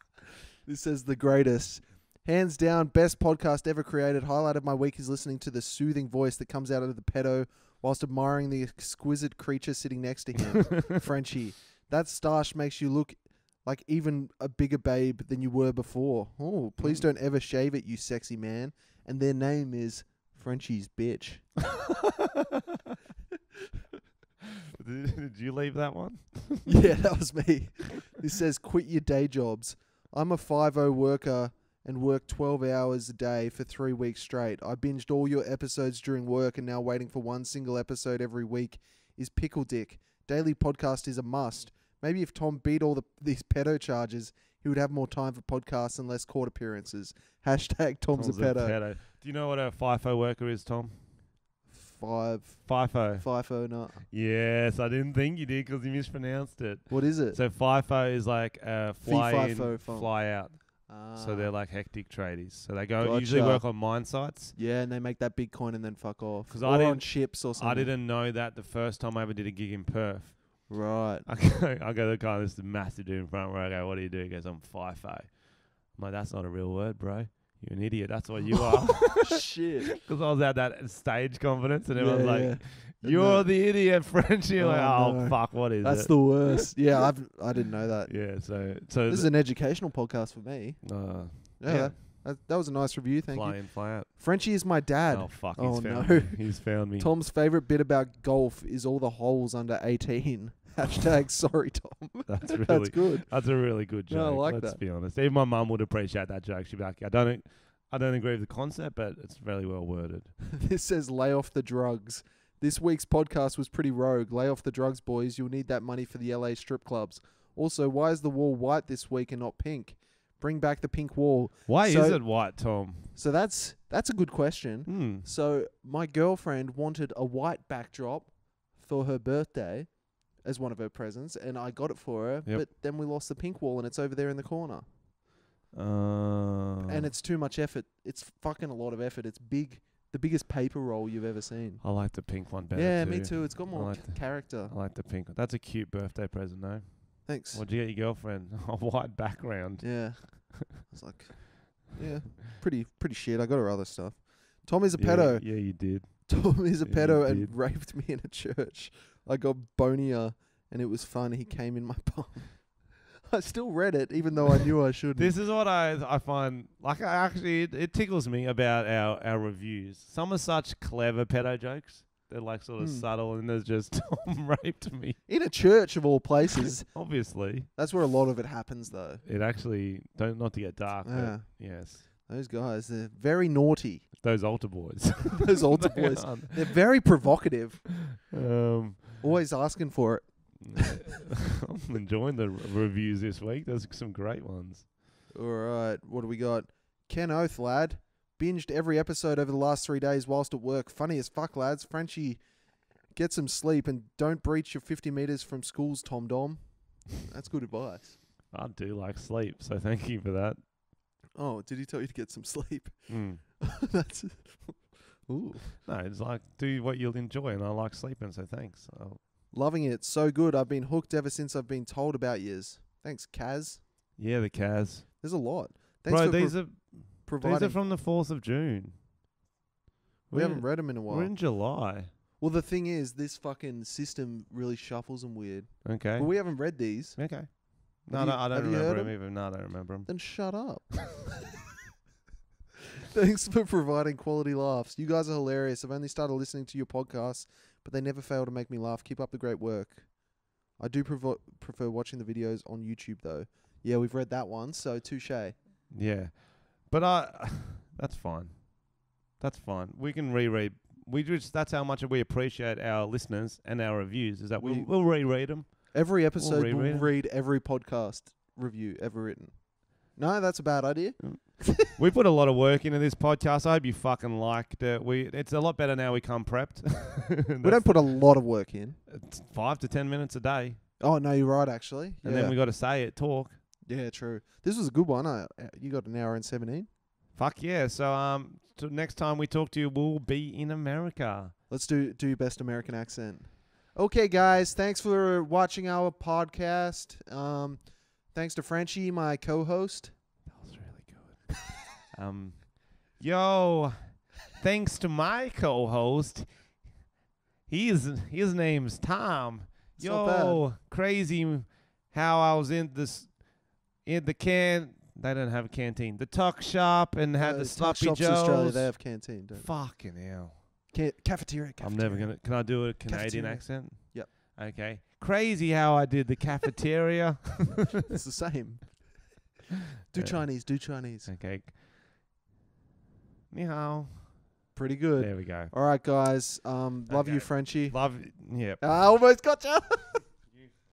This says the greatest. Hands down, best podcast ever created. Highlight of my week is listening to the soothing voice that comes out of the pedo whilst admiring the exquisite creature sitting next to him. Frenchie. That stash makes you look like even a bigger babe than you were before. Oh, please don't ever shave it, you sexy man. And their name is Frenchie's bitch. Did you leave that one? Yeah, that was me. This says, quit your day jobs. I'm a 5-0 worker and work 12 hours a day for 3 weeks straight. I binged all your episodes during work and now waiting for one single episode every week is pickle dick. Daily podcast is a must. Maybe if Tom beat all these pedo charges, he would have more time for podcasts and less court appearances. Hashtag Tom's a pedo. Do you know what a FIFO worker is, Tom? FIFO. FIFO, no. Yes, I didn't think you did because you mispronounced it. What is it? So FIFO is like fly in, FIFO, fly out. So they're like hectic tradies. So they go usually Gotcha. work on mine sites. Yeah, and they make that big coin and then fuck off. Because or on ships or something. I didn't know that the first time I ever did a gig in Perth. Right. I go to the guy, this is the massive dude in front where I go, what do you do? He goes, I'm FIFO. I'm like, that's not a real word, bro. You're an idiot. That's what you are. Shit. Because I was at that stage confidence and everyone's like, yeah. you're the idiot, Frenchie. You're like, no. fuck, what is it? That's the worst. Yeah, I didn't know that. Yeah, so This is an educational podcast for me. yeah. That was a nice review. Thank Fly you. in, fly out. Frenchie is my dad. Oh, fuck. Oh, He's found no. me. He's found me. Tom's favorite bit about golf is all the holes under 18. Hashtag sorry, Tom. That's really That's good. That's a really good joke. No, I like Let's that. be honest. Even my mum would appreciate that joke. She'd be like, I don't agree with the concept, but it's really well worded. This says lay off the drugs. This week's podcast was pretty rogue. Lay off the drugs, boys. You'll need that money for the LA strip clubs. Also, why is the wall white this week and not pink? Bring back the pink wall. Why So- is it white, Tom? So that's a good question. So my girlfriend wanted a white backdrop for her birthday as one of her presents, and I got it for her. Yep. But then we lost the pink wall, and it's over there in the corner. And And it's too much effort. It's fucking a lot of effort. It's big, the biggest paper roll you've ever seen. I like the pink one better. Yeah, too. me too. It's got more like the- character. I like the pink one. That's a cute birthday present, though. Thanks. What'd you get your girlfriend? A white background. Yeah. I was like, yeah, pretty shit. I got her other stuff. Tom is a Yeah, pedo. Yeah, you did. Tom is a Yeah, pedo you and did. raped me in a church. I got bonier and it was fun. He came in my palm. I still read it even though I knew I shouldn't. This is what I find, like, it tickles me about our reviews. Some are such clever pedo jokes. They're like sort of subtle, and there's just Tom raped me. In a church of all places. Obviously. That's where a lot of it happens though. It actually, not to get dark, Yeah. but yes. Those guys, they're very naughty. Those altar boys. Those altar They boys. are. They're very provocative. Um, Always asking for it. I'm enjoying the reviews this week. There's some great ones. All right, what do we got? Ken Oath, lad. Binged every episode over the last 3 days whilst at work. Funny as fuck, lads. Frenchie, get some sleep and don't breach your 50 metres from school's Tom Dom. That's good advice. I do like sleep, so thank you for that. Oh, did he tell you to get some sleep? Mm. That's... Ooh. No, it's like, do what you'll enjoy, and I like sleeping, so thanks. Loving it. So good. I've been hooked ever since I've been told about yous. Thanks, Kaz. Yeah, the Kaz. There's a lot. Thanks Bro, for these providing. are from the 4th of June. We haven't read them in a while. We're in July. Well, the thing is, this fucking system really shuffles them weird. Okay. But we haven't read these. Okay. Have No, you- I don't have you heard remember him 'em? even. No, I don't remember him. Then shut up. Thanks for providing quality laughs. You guys are hilarious. I've only started listening to your podcasts, but they never fail to make me laugh. Keep up the great work. I do prefer watching the videos on YouTube, though. Yeah, we've read that one, so touche. Yeah. But that's fine. That's fine. We can reread. That's how much we appreciate our listeners and our reviews, is that we'll reread them. Every episode, reread we'll 'em. read every podcast review ever written. No, that's a bad idea. We put a lot of work into this podcast. I hope you fucking liked it. It's a lot better now we come prepped. We don't put a lot of work in. It's 5 to 10 minutes a day. Oh, no, you're right, actually. And then we got to say it, talk. Yeah, true. This was a good one. You got an hour and 17. Fuck yeah. So next time we talk to you, we'll be in America. Let's do your best American accent. Okay, guys. Thanks for watching our podcast. Thanks to Frenchy, my co-host. That was really good. Yo, thanks to my co-host. His name's Tom. It's not bad. Yo, crazy how I was in the can. They don't have a canteen. The tuck shop and had the Tuck sloppy shops in Australia, joes. they have canteen. Don't Fucking hell. Cafeteria. I'm never gonna. Can I do a Canadian Cafeteria. accent? Yep. Okay. Crazy how I did the cafeteria. It's the same. Do Chinese. Okay. Ni hao. Pretty good. There we go. All right, guys. Love Okay. you, Frenchy. Love. Yeah. I almost got you.